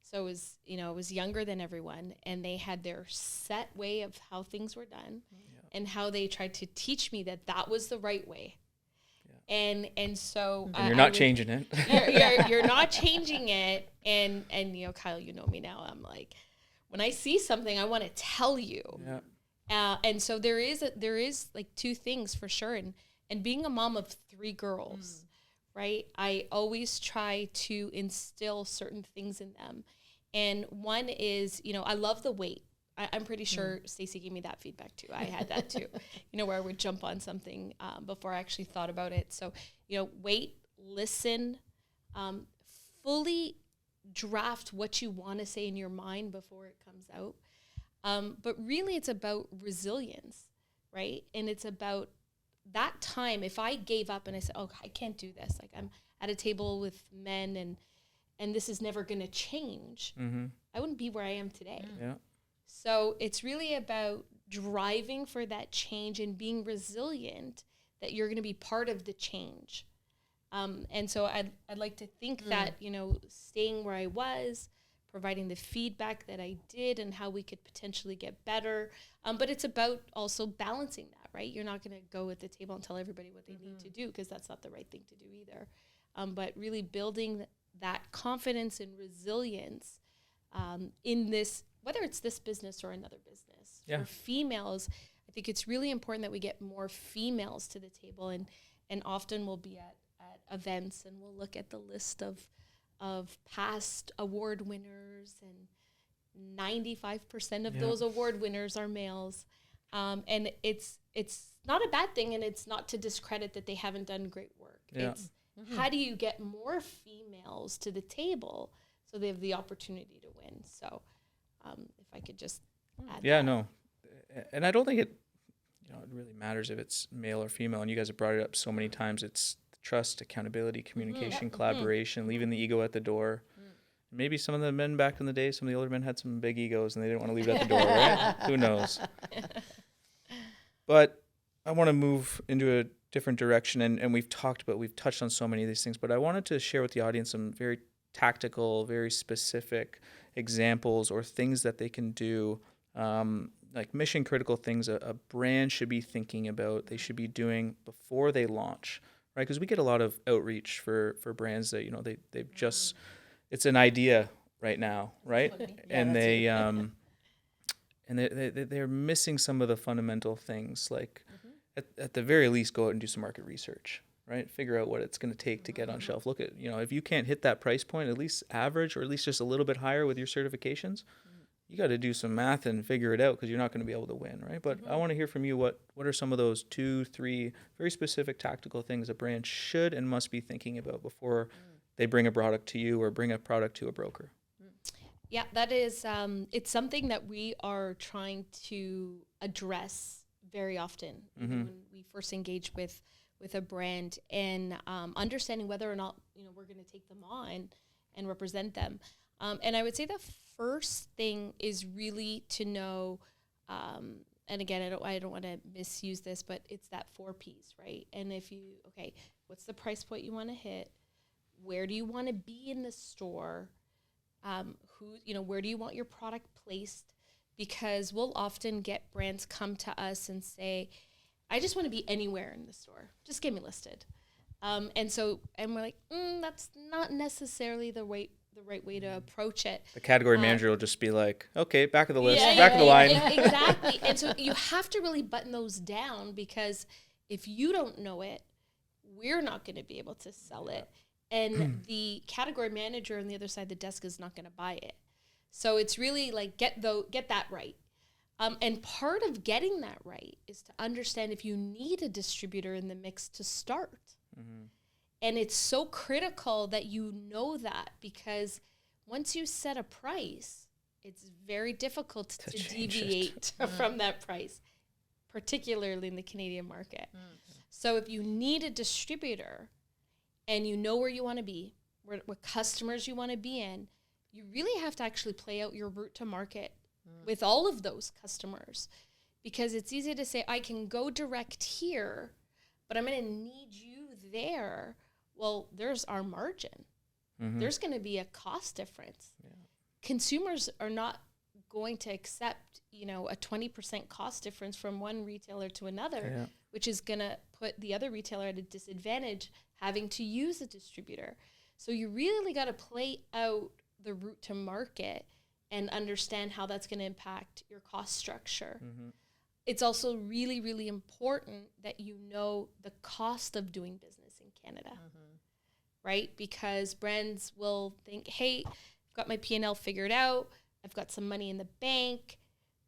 So it was younger than everyone, and they had their set way of how things were done, and how they tried to teach me that was the right way. Yeah. And so and you're not changing it. You're not changing it. And Kyle, you know me now. I'm like, when I see something, I want to tell you. Yeah. And so there is like two things for sure. And being a mom of 3 girls, right? I always try to instill certain things in them. And one is, I love the weight. I'm pretty sure Stacey gave me that feedback too. I had that too, where I would jump on something before I actually thought about it. So, wait, listen, fully draft what you want to say in your mind before it comes out. But really it's about resilience, right? And it's about that time. If I gave up and I said, oh, I can't do this. Like, I'm at a table with men and this is never going to change. I wouldn't be where I am today. Yeah. So it's really about driving for that change and being resilient that you're going to be part of the change. And so I'd like to think that, staying where I was, providing the feedback that I did and how we could potentially get better. But it's about also balancing that, right? You're not going to go at the table and tell everybody what they need to do, because that's not the right thing to do either. But really building that confidence and resilience in this, whether it's this business or another business. Yeah. For females, I think it's really important that we get more females to the table, and often we'll be at events and we'll look at the list of past award winners, and 95% of those award winners are males. And it's not a bad thing, and it's not to discredit that they haven't done great work. Yeah. It's how do you get more females to the table so they have the opportunity to win? So if I could just add that. No. And I don't think it really matters if it's male or female. And you guys have brought it up so many times. It's trust, accountability, communication, collaboration, leaving the ego at the door. Maybe some of the men back in the day, some of the older men had some big egos and they didn't want to leave it at the door, right? Who knows? But I want to move into a different direction, and we've touched on so many of these things, but I wanted to share with the audience some very tactical, very specific examples or things that they can do like mission critical things a brand should be thinking about, they should be doing before they launch, right? Because we get a lot of outreach for brands that, they've just, it's an idea right now, right? And they're missing some of the fundamental things, like at the very least, go out and do some market research, right? Figure out what it's going to take to get on shelf. Look at, if you can't hit that price point, at least average, or at least just a little bit higher with your certifications, you got to do some math and figure it out, because you're not going to be able to win, right? But I want to hear from you, what are some of those 2, 3 very specific tactical things a brand should and must be thinking about before they bring a product to you or bring a product to a broker? Yeah, that is, it's something that we are trying to address very often when we first engage with a brand, and understanding whether or not, we're going to take them on and represent them. And I would say the first thing is really to know, and again, I don't want to misuse this, but it's that 4 Ps, right? And what's the price point you want to hit? Where do you want to be in the store? Where do you want your product placed? Because we'll often get brands come to us and say, I just want to be anywhere in the store. Just get me listed. And we're like, that's not necessarily the right way to approach it. The category manager will just be like, okay, back of the list, back of the line. Exactly. And so you have to really button those down, because if you don't know it, we're not going to be able to sell it. And the category manager on the other side of the desk is not going to buy it. So it's really like, get that right. And part of getting that right is to understand if you need a distributor in the mix to start. And it's so critical that you know that, because once you set a price, it's very difficult to deviate from that price, particularly in the Canadian market. So if you need a distributor and you know where you want to be, what customers you want to be in, you really have to actually play out your route to market with all of those customers, because it's easy to say, I can go direct here, but I'm going to need you there. Well, there's our margin. There's going to be a cost difference. Consumers are not going to accept, a 20% cost difference from one retailer to another, which is going to put the other retailer at a disadvantage having to use a distributor. So you really got to play out the route to market and understand how that's going to impact your cost structure. It's also really, really important that you know the cost of doing business in Canada, right? Because brands will think, hey, I've got my P&L figured out, I've got some money in the bank,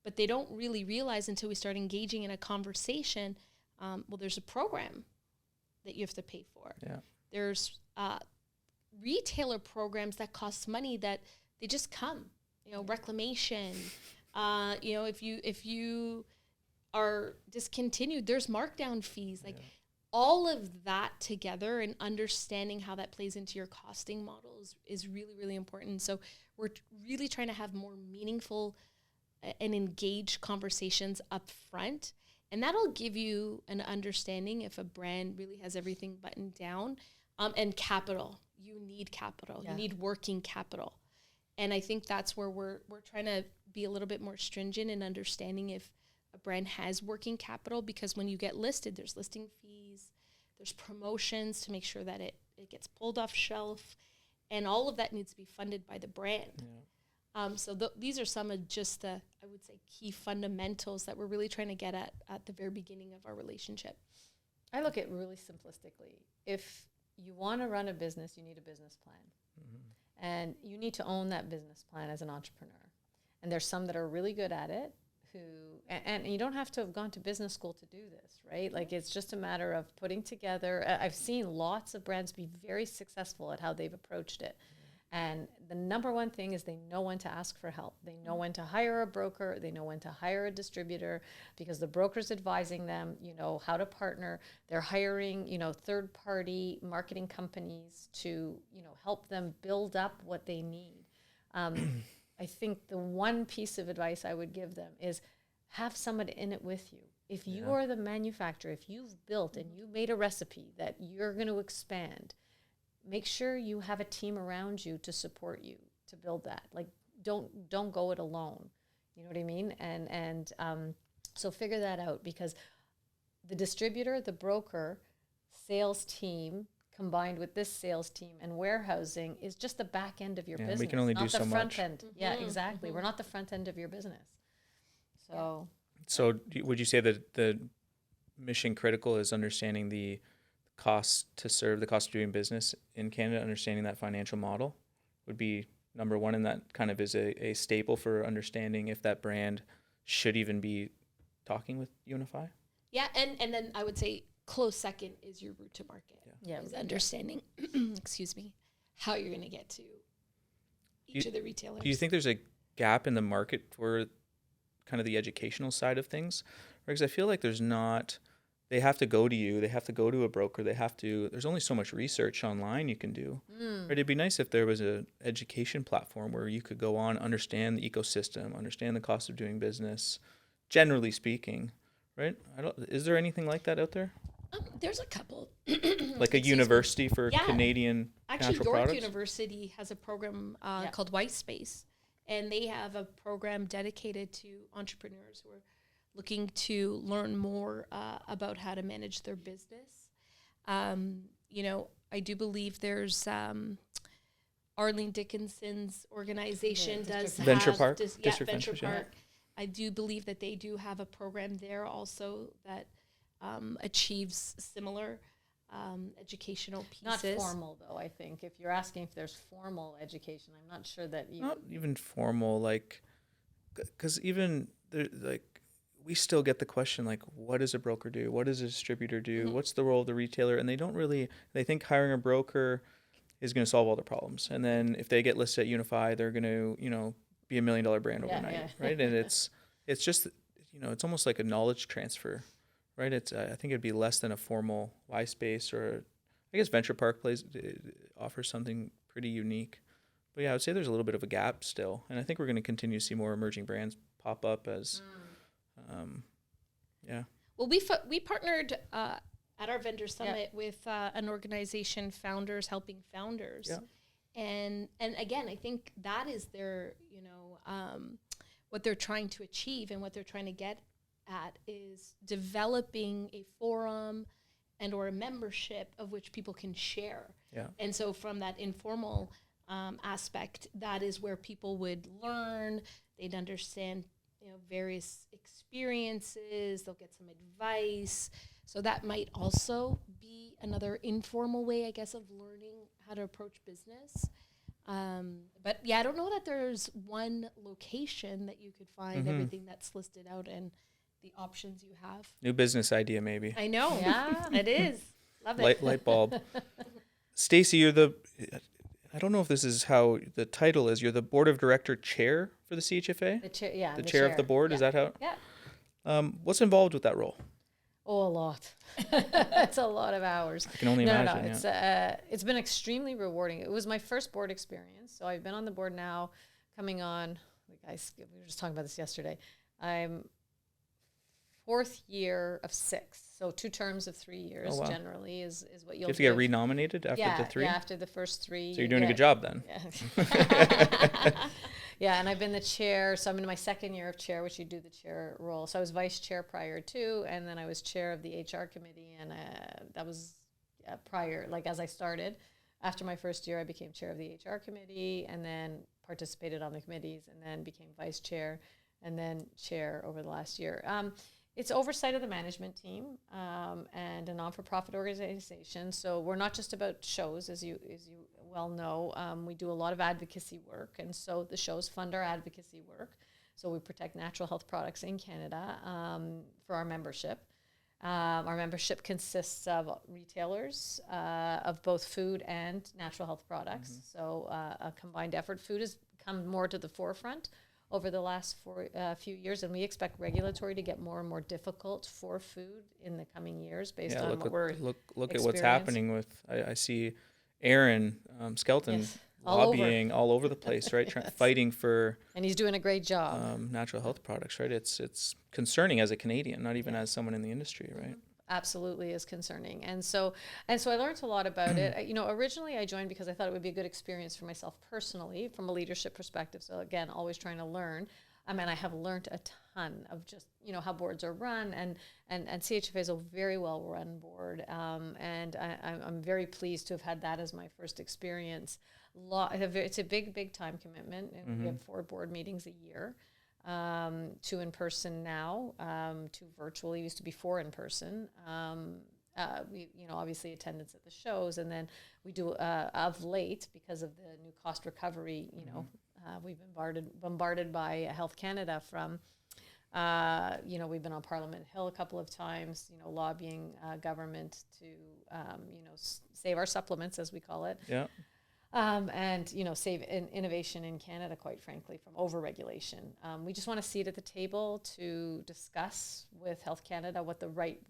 but they don't really realize until we start engaging in a conversation, there's a program that you have to pay for. There's retailer programs that cost money that they just come, reclamation. If you are discontinued, there's markdown fees, all of that together, and understanding how that plays into your costing model is really, really important. So we're really trying to have more meaningful and engaged conversations up front. And that'll give you an understanding if a brand really has everything buttoned down. And capital. You need capital. You need working capital. And I think that's where we're trying to be a little bit more stringent in understanding if a brand has working capital, because when you get listed, there's listing fees, there's promotions to make sure that it gets pulled off shelf, and all of that needs to be funded by the brand. So these are some of just the, I would say, key fundamentals that we're really trying to get at the very beginning of our relationship. I look at it really simplistically. If you want to run a business, you need a business plan. And you need to own that business plan as an entrepreneur. And there's some that are really good at it, and you don't have to have gone to business school to do this, right? Like, it's just a matter of putting together. I've seen lots of brands be very successful at how they've approached it. And the number one thing is they know when to ask for help. They know when to hire a broker. They know when to hire a distributor, because the broker's advising them, how to partner. They're hiring, third-party marketing companies to, help them build up what they need. I think the one piece of advice I would give them is have somebody in it with you. If you are the manufacturer, if you've built and you made a recipe that you're going to expand, make sure you have a team around you to support you to build that. Like, don't go it alone. You know what I mean? And so figure that out, because the distributor, the broker, sales team combined with this sales team and warehousing is just the back end of your business. We can only not do the so front much. end. Yeah, exactly. We're not the front end of your business. So Would you say that the mission critical is understanding the cost to serve, the cost of doing business in Canada, understanding that financial model would be number one, and that kind of is a staple for understanding if that brand should even be talking with UNFI? Yeah, and then I would say close second is your route to market. Yeah. Is understanding, excuse me, how you're going to get to each of the retailers. Do you think there's a gap in the market for kind of the educational side of things? Because I feel like there's not, they have to go to you, they have to go to a broker, there's only so much research online you can do. Right? It'd be nice if there was an education platform where you could go on, understand the ecosystem, understand the cost of doing business, generally speaking, right? Is there anything like that out there? There's a couple. Like a university for Canadian Actually, natural York products? University has a program called White Space, and they have a program dedicated to entrepreneurs who are looking to learn more about how to manage their business. I do believe there's Arlene Dickinson's organization does Venture have Park? Venture Ventures, Park. I do believe that they do have a program there also that achieves similar educational pieces. Not formal, though, I think. If you're asking if there's formal education, I'm not sure that you... Not even formal, like, because even, we still get the question, like, what does a broker do? What does a distributor do? What's the role of the retailer? And they think hiring a broker is going to solve all their problems. And then if they get listed at UNFI, they're going to, be $1 million brand overnight, right? And it's just, it's almost like a knowledge transfer, right? I think it'd be less than a formal Y space, or I guess Venture Park offers something pretty unique. But yeah, I would say there's a little bit of a gap still, and I think we're going to continue to see more emerging brands pop up as, Well, we partnered at our vendor summit with an organization, Founders Helping Founders, and again, I think that is their what they're trying to achieve and what they're trying to get at is developing a forum and or a membership of which people can share. Yeah. And so from that informal aspect, that is where people would learn, they'd understand, various experiences, they'll get some advice. So that might also be another informal way, I guess, of learning how to approach business. But yeah, I don't know that there's one location that you could find everything that's listed out and the options you have. New business idea, maybe. I know. Yeah, it is. Love it. Light bulb. Stacey, I don't know if this is how the title is. You're the board of director chair for the CHFA? The chair of the board, is that how? Yeah. What's involved with that role? Oh, a lot. It's a lot of hours. I can only imagine. It's been extremely rewarding. It was my first board experience, so I've been on the board now, coming on. We were just talking about this yesterday. I'm 4th year of 6, so 2 terms of 3 years generally is what you'll. You have to get renominated after the 3. Yeah, after the first 3. So you're doing a good job then. Yeah. Yeah, and I've been the chair, so I'm in my 2nd year of chair, which you do the chair role. So I was vice chair prior to, and then I was chair of the HR committee, and that was prior, like as I started. After my first year, I became chair of the HR committee, and then participated on the committees, and then became vice chair, and then chair over the last year. It's oversight of the management team and a non-for-profit organization. So we're not just about shows, as you well know. We do a lot of advocacy work, and so the shows fund our advocacy work. So we protect natural health products in Canada for our membership. Our membership consists of retailers of both food and natural health products. So a combined effort. Food has come more to the forefront over the last few years, and we expect regulatory to get more and more difficult for food in the coming years based on what we're look at what's happening with, I see Aaron Skelton lobbying all over the place, right? Fighting for, and he's doing a great job. Natural health products, right? It's concerning as a Canadian, not even as someone in the industry, right? Absolutely is concerning. And so I learned a lot about it. Originally I joined because I thought it would be a good experience for myself personally from a leadership perspective. So again, always trying to learn. I mean, I have learned a ton of just, how boards are run, and CHFA is a very well run board. And I'm very pleased to have had that as my first experience. It's a big time commitment, and we have 4 board meetings a year. 2 in person now, 2 virtually. Used to be 4 in person. We, obviously attendance at the shows, and then we do of late, because of the new cost recovery. We've been bombarded by Health Canada from. We've been on Parliament Hill a couple of times. Lobbying government to save our supplements, as we call it. Yeah. And save innovation in Canada, quite frankly, from overregulation. We just want a seat at the table to discuss with Health Canada what the right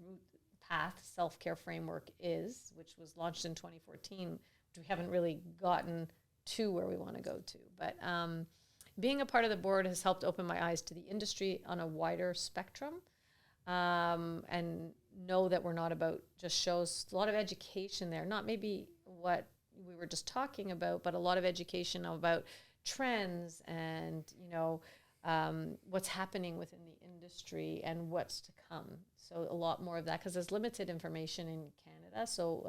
path self-care framework is, which was launched in 2014, which we haven't really gotten to where we want to go to. But being a part of the board has helped open my eyes to the industry on a wider spectrum, and know that we're not about just shows. A lot of education there, not maybe what we were just talking about, but a lot of education about trends and, what's happening within the industry and what's to come. So a lot more of that, because there's limited information in Canada. So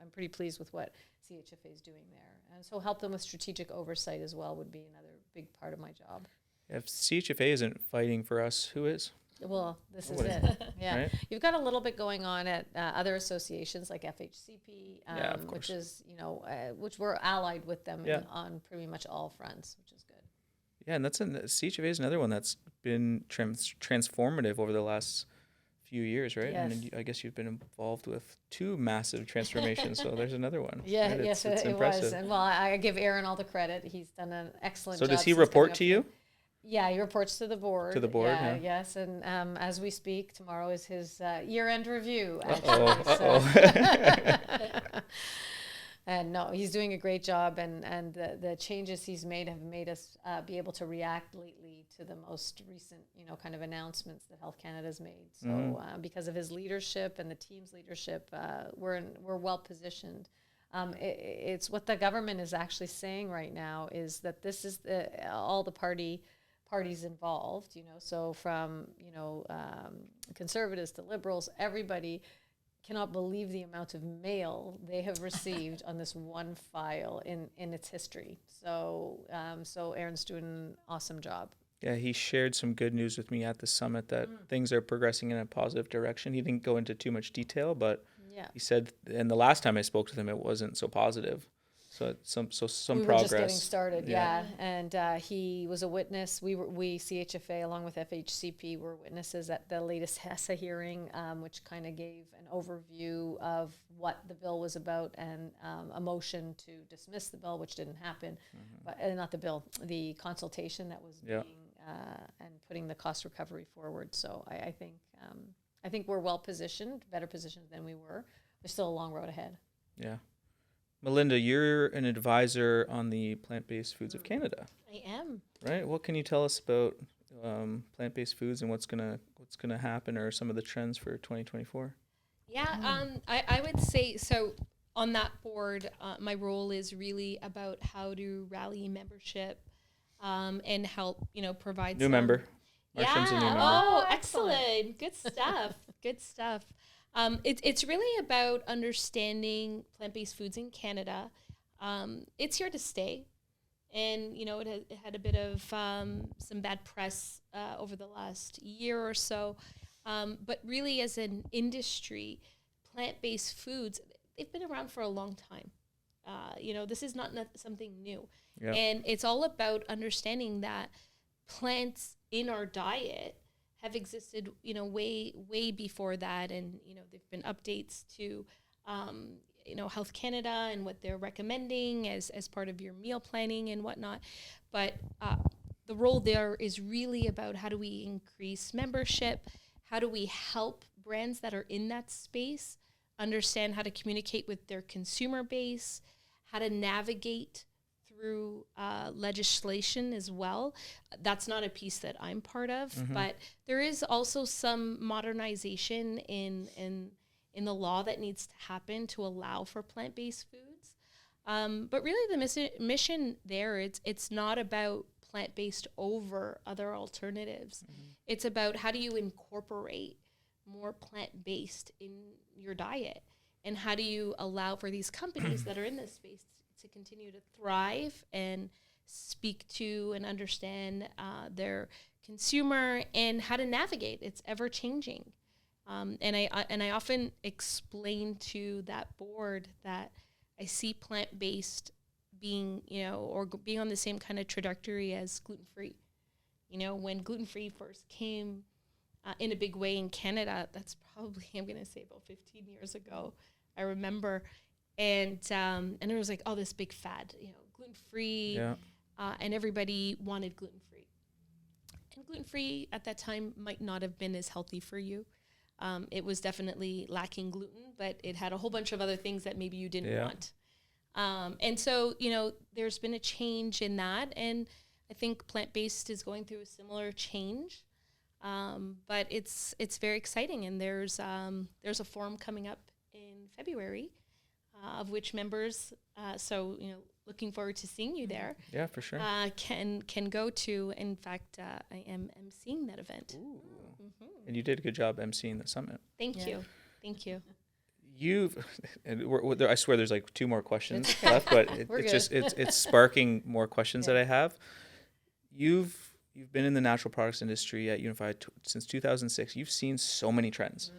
I'm pretty pleased with what CHFA is doing there. And so help them with strategic oversight as well would be another big part of my job. If CHFA isn't fighting for us, who is? Well, this is it. Yeah. Right? You've got a little bit going on at other associations like FHCP, of which course. is, which we're allied with them on pretty much all fronts, which is good. Yeah, and CHFA is another one that's been transformative over the last few years, right? Yes. And I guess you've been involved with 2 massive transformations, so there's another one. Yeah, right? yes, it's it impressive. was. And I give Aaron all the credit. He's done an excellent So job. does he since report coming to up you? Yeah, he reports to the board. To the board, yeah. Yes, and as we speak, tomorrow is his year-end review. And no, he's doing a great job, and the changes he's made have made us be able to react lately to the most recent, kind of announcements that Health Canada's made. So because of his leadership and the team's leadership, we're well positioned. It's what the government is actually saying right now is that this is all the parties involved, so from, conservatives to liberals, everybody cannot believe the amount of mail they have received on this one file in its history. So Aaron's doing an awesome job. Yeah, he shared some good news with me at the summit that things are progressing in a positive direction. He didn't go into too much detail, but he said, and the last time I spoke to him, it wasn't so positive. So some we progress. Were just getting started, and he was a witness. We CHFA along with FHCP were witnesses at the latest HESA hearing, which kind of gave an overview of what the bill was about, and a motion to dismiss the bill, which didn't happen, but not the bill, the consultation that was being and putting the cost recovery forward. So I think we're well positioned, better positioned than we were. There's still a long road ahead. Yeah. Melinda, you're an advisor on the Plant-Based Foods of Canada. I am. Right. What can you tell us about plant-based foods and what's gonna happen, or some of the trends for 2024? Yeah, I would say so. On that board, my role is really about how to rally membership and help provide New member. Marsham's a new member. Oh, excellent. Good stuff. Good stuff. It's really about understanding plant-based foods in Canada. It's here to stay. And, it had a bit of some bad press over the last year or so. But really, as an industry, plant-based foods, they've been around for a long time. This is not something new. Yep. And it's all about understanding that plants in our diet have existed, way before that. And, there've been updates to, Health Canada and what they're recommending as part of your meal planning and whatnot. But the role there is really about how do we increase membership? How do we help brands that are in that space understand how to communicate with their consumer base, how to navigate through legislation as well. That's not a piece that I'm part of, but there is also some modernization in the law that needs to happen to allow for plant-based foods. But really the mission there, it's not about plant-based over other alternatives. It's about how do you incorporate more plant-based in your diet, and how do you allow for these companies that are in this space to continue to thrive and speak to and understand their consumer and how to navigate. It's ever changing. And I often explain to that board that I see plant-based being, or being on the same kind of trajectory as gluten-free. When gluten-free first came in a big way in Canada, that's probably, I'm going to say about 15 years ago, I remember. And it was like, oh, this big fad, gluten-free, and everybody wanted gluten-free. And gluten-free at that time might not have been as healthy for you. It was definitely lacking gluten, but it had a whole bunch of other things that maybe you didn't want. And so, there's been a change in that. And I think plant-based is going through a similar change. But it's very exciting. And there's a forum coming up in February, of which members, looking forward to seeing you there. Yeah, for sure. Can go to. In fact, I am emceeing that event. Ooh. And you did a good job emceeing the summit. Thank you. I swear there's like 2 more questions left, but it's sparking more questions that I have. You've been in the natural products industry at UNFI since 2006. You've seen so many trends.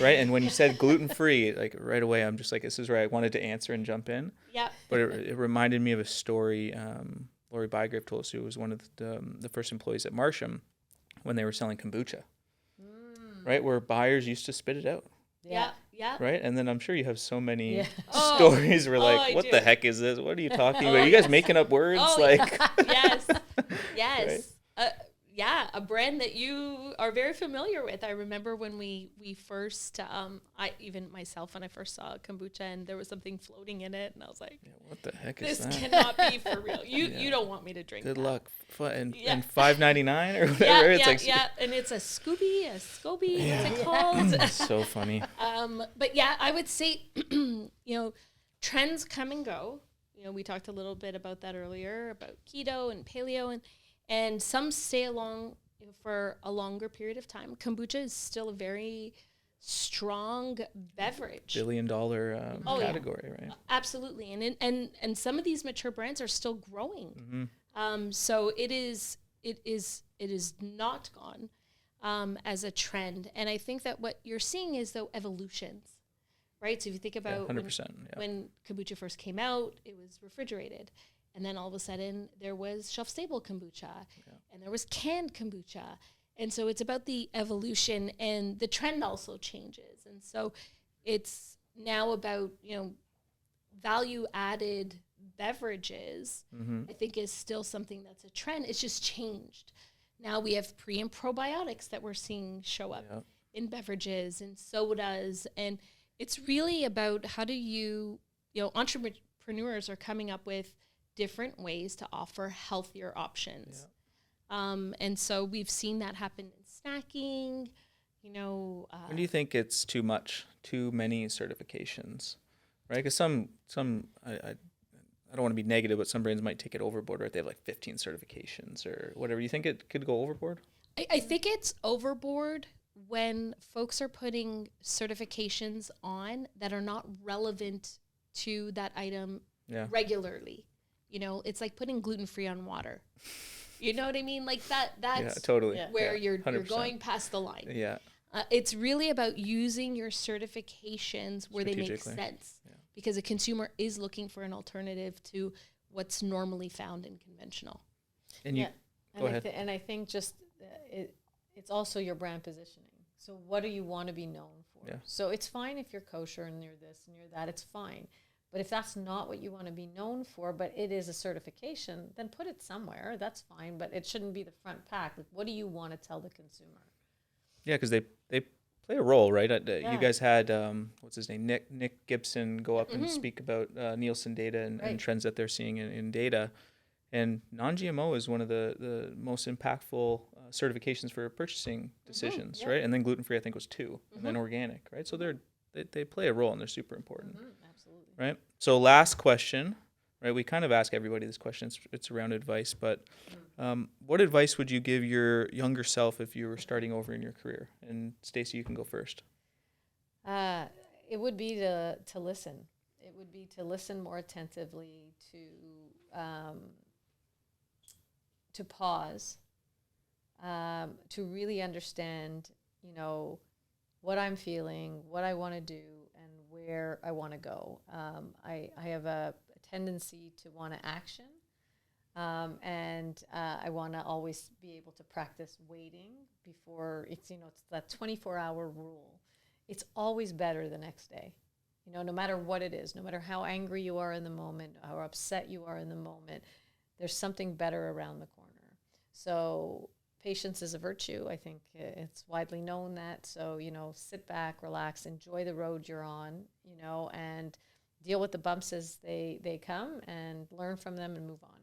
Right, and when you said gluten-free, like right away, I'm just like, this is where I wanted to answer and jump in. Yeah. But it reminded me of a story Lori Bygrave told us, who was one of the first employees at Marsham when they were selling kombucha. Right, where buyers used to spit it out. Yeah. Right, and then I'm sure you have so many stories where like, what the heck is this? What are you talking about? Are you guys making up words? Yes. Right? A brand that you are very familiar with. I remember when we first, even myself, when I first saw kombucha and there was something floating in it, and I was like, what the heck is that? This cannot be for real. You don't want me to drink Good that. luck. And $5.99 or whatever. And it's a Scooby, what's it called? It's so funny. But I would say, trends come and go. We talked a little bit about that earlier, about keto and paleo, and some stay along for a longer period of time. Kombucha is still a very strong beverage. Billion-dollar category, right? Absolutely. And some of these mature brands are still growing. So it is not gone as a trend. And I think that what you're seeing is, though, evolutions, right? So if you think about 100%, when kombucha first came out, it was refrigerated. And then all of a sudden there was shelf-stable kombucha and there was canned kombucha. And so it's about the evolution, and the trend also changes. And so it's now about, value-added beverages, I think is still something that's a trend. It's just changed. Now we have pre and probiotics that we're seeing show up in beverages and sodas. And it's really about how do entrepreneurs are coming up with different ways to offer healthier options. And so we've seen that happen in snacking, When do you think it's too many certifications, right? Because some I don't want to be negative, but some brands might take it overboard, right? They have like 15 certifications or whatever. You think it could go overboard? I think it's overboard when folks are putting certifications on that are not relevant to that item regularly. It's like putting gluten-free on water. You know what I mean? Like that's totally. Where you're going past the line. Yeah. It's really about using your certifications where they make sense. Because a consumer is looking for an alternative to what's normally found in conventional. And go ahead. And I think just it's also your brand positioning. So what do you want to be known for? Yeah. So it's fine if you're kosher and you're this and you're that. It's fine. But if that's not what you want to be known for, but it is a certification, then put it somewhere. That's fine. But it shouldn't be the front pack. Like, what do you want to tell the consumer? Yeah, because they play a role, right? You guys had what's his name, Nick Gibson, go up and speak about Nielsen data and trends that they're seeing in data. And non-GMO is one of the most impactful certifications for purchasing decisions, right? And then gluten-free, I think, was 2, and then organic, right? So they play a role, and they're super important. Absolutely. Right? So last question, right? We kind of ask everybody this question. It's around advice, but What advice would you give your younger self if you were starting over in your career? And Stacey, you can go first. It would be to listen. It would be to listen more attentively, to pause, to really understand, what I'm feeling, what I want to do, and where I want to go. I have a tendency to want to action, and I want to always be able to practice waiting before it's that 24-hour rule. It's always better the next day, no matter what it is, no matter how angry you are in the moment, how upset you are in the moment, there's something better around the corner. So patience is a virtue. I think it's widely known that. So, sit back, relax, enjoy the road you're on, and deal with the bumps as they come and learn from them and move on.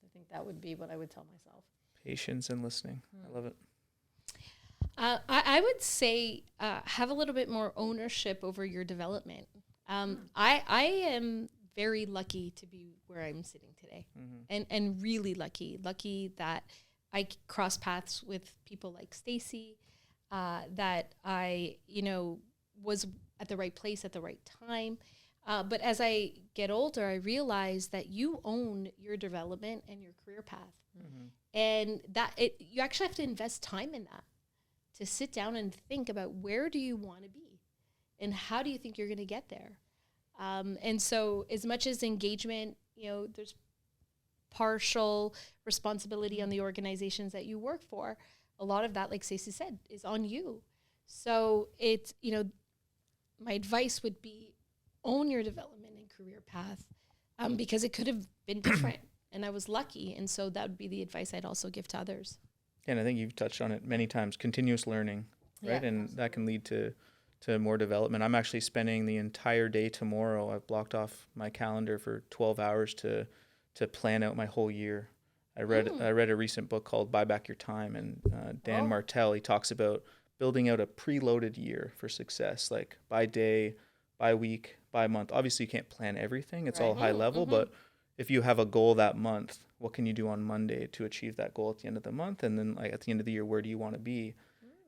I think that would be what I would tell myself. Patience and listening. I love it. I would say have a little bit more ownership over your development. I am very lucky to be where I'm sitting today, and really lucky that I cross paths with people like Stacey, that I, was at the right place at the right time. But as I get older, I realize that you own your development and your career path. And that you actually have to invest time in that, to sit down and think about where do you want to be and how do you think you're going to get there. And so as much as engagement, there's partial responsibility on the organizations that you work for. A lot of that, like Stacey said, is on you. So it's, my advice would be own your development and career path, because it could have been different and I was lucky. And so that would be the advice I'd also give to others. And I think you've touched on it many times, continuous learning, right? Yeah, and that can lead to more development. I'm actually spending the entire day tomorrow. I've blocked off my calendar for 12 hours to plan out my whole year. I read a recent book called Buy Back Your Time, and Dan Martell, he talks about building out a preloaded year for success, like by day, by week, by month. Obviously, you can't plan everything. It's all high level, but if you have a goal that month, what can you do on Monday to achieve that goal at the end of the month? And then at the end of the year, where do you want to be?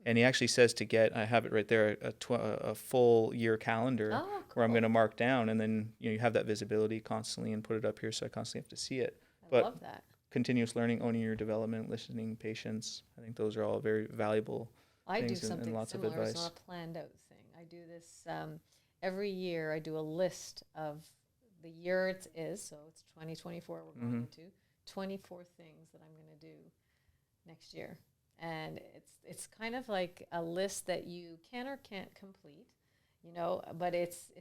And he actually says to get, I have it right there, a full year calendar where I'm going to mark down, and then you have that visibility constantly and put it up here so I constantly have to see it. I love that. Continuous learning, owning your development, listening, patience, I think those are all very valuable I do things something and lots similar. of advice. It's not a planned out thing. I do this every year. I do a list of the year it is, so it's 2024 we're going into, 24 things that I'm going to do next year. And it's kind of like a list that you can or can't complete, but it's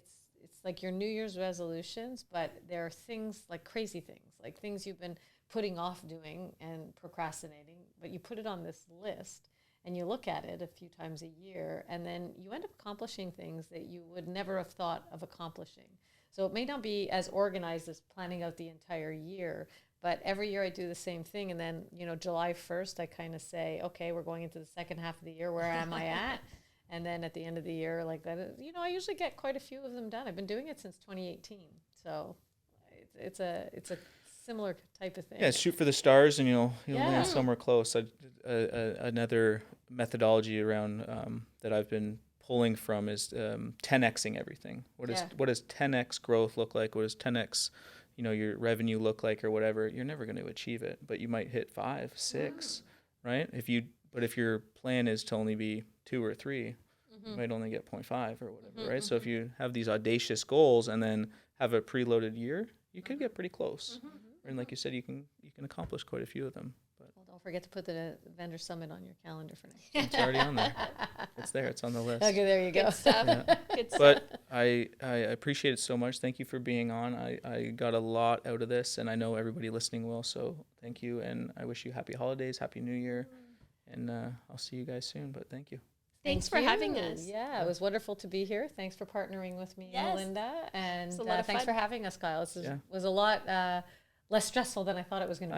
like your New Year's resolutions, but there are things like crazy things, like things you've been putting off doing and procrastinating, but you put it on this list and you look at it a few times a year, and then you end up accomplishing things that you would never have thought of accomplishing. So it may not be as organized as planning out the entire year, but every year I do the same thing. And then, July 1st, I kind of say, okay, we're going into the second half of the year. Where am I at? And then at the end of the year, like that, I usually get quite a few of them done. I've been doing it since 2018. So it's a similar type of thing. Yeah, shoot for the stars and you'll land somewhere close. Another methodology around that I've been pulling from is 10xing everything. What does 10x growth look like? What does 10x your revenue look like or whatever? You're never going to achieve it, but you might hit 5, 6, right? If your plan is to only be 2 or 3, you might only get 0.5 or whatever, right? So if you have these audacious goals and then have a preloaded year, you could get pretty close. And like you said, you can accomplish quite a few of them. But well, don't forget to put the vendor summit on your calendar for next year. it's already on there. It's there. It's on the list. Okay, there you go. Good stuff. Yeah. Good stuff. But I appreciate it so much. Thank you for being on. I got a lot out of this, and I know everybody listening will. So thank you, and I wish you happy holidays, happy New Year, and I'll see you guys soon. But thank you. Thanks for having us. Yeah, it was wonderful to be here. Thanks for partnering with me, Yes. Melinda, and It's a lot of thanks fun. for having us, Kyle. This was a lot less stressful than I thought it was going to be.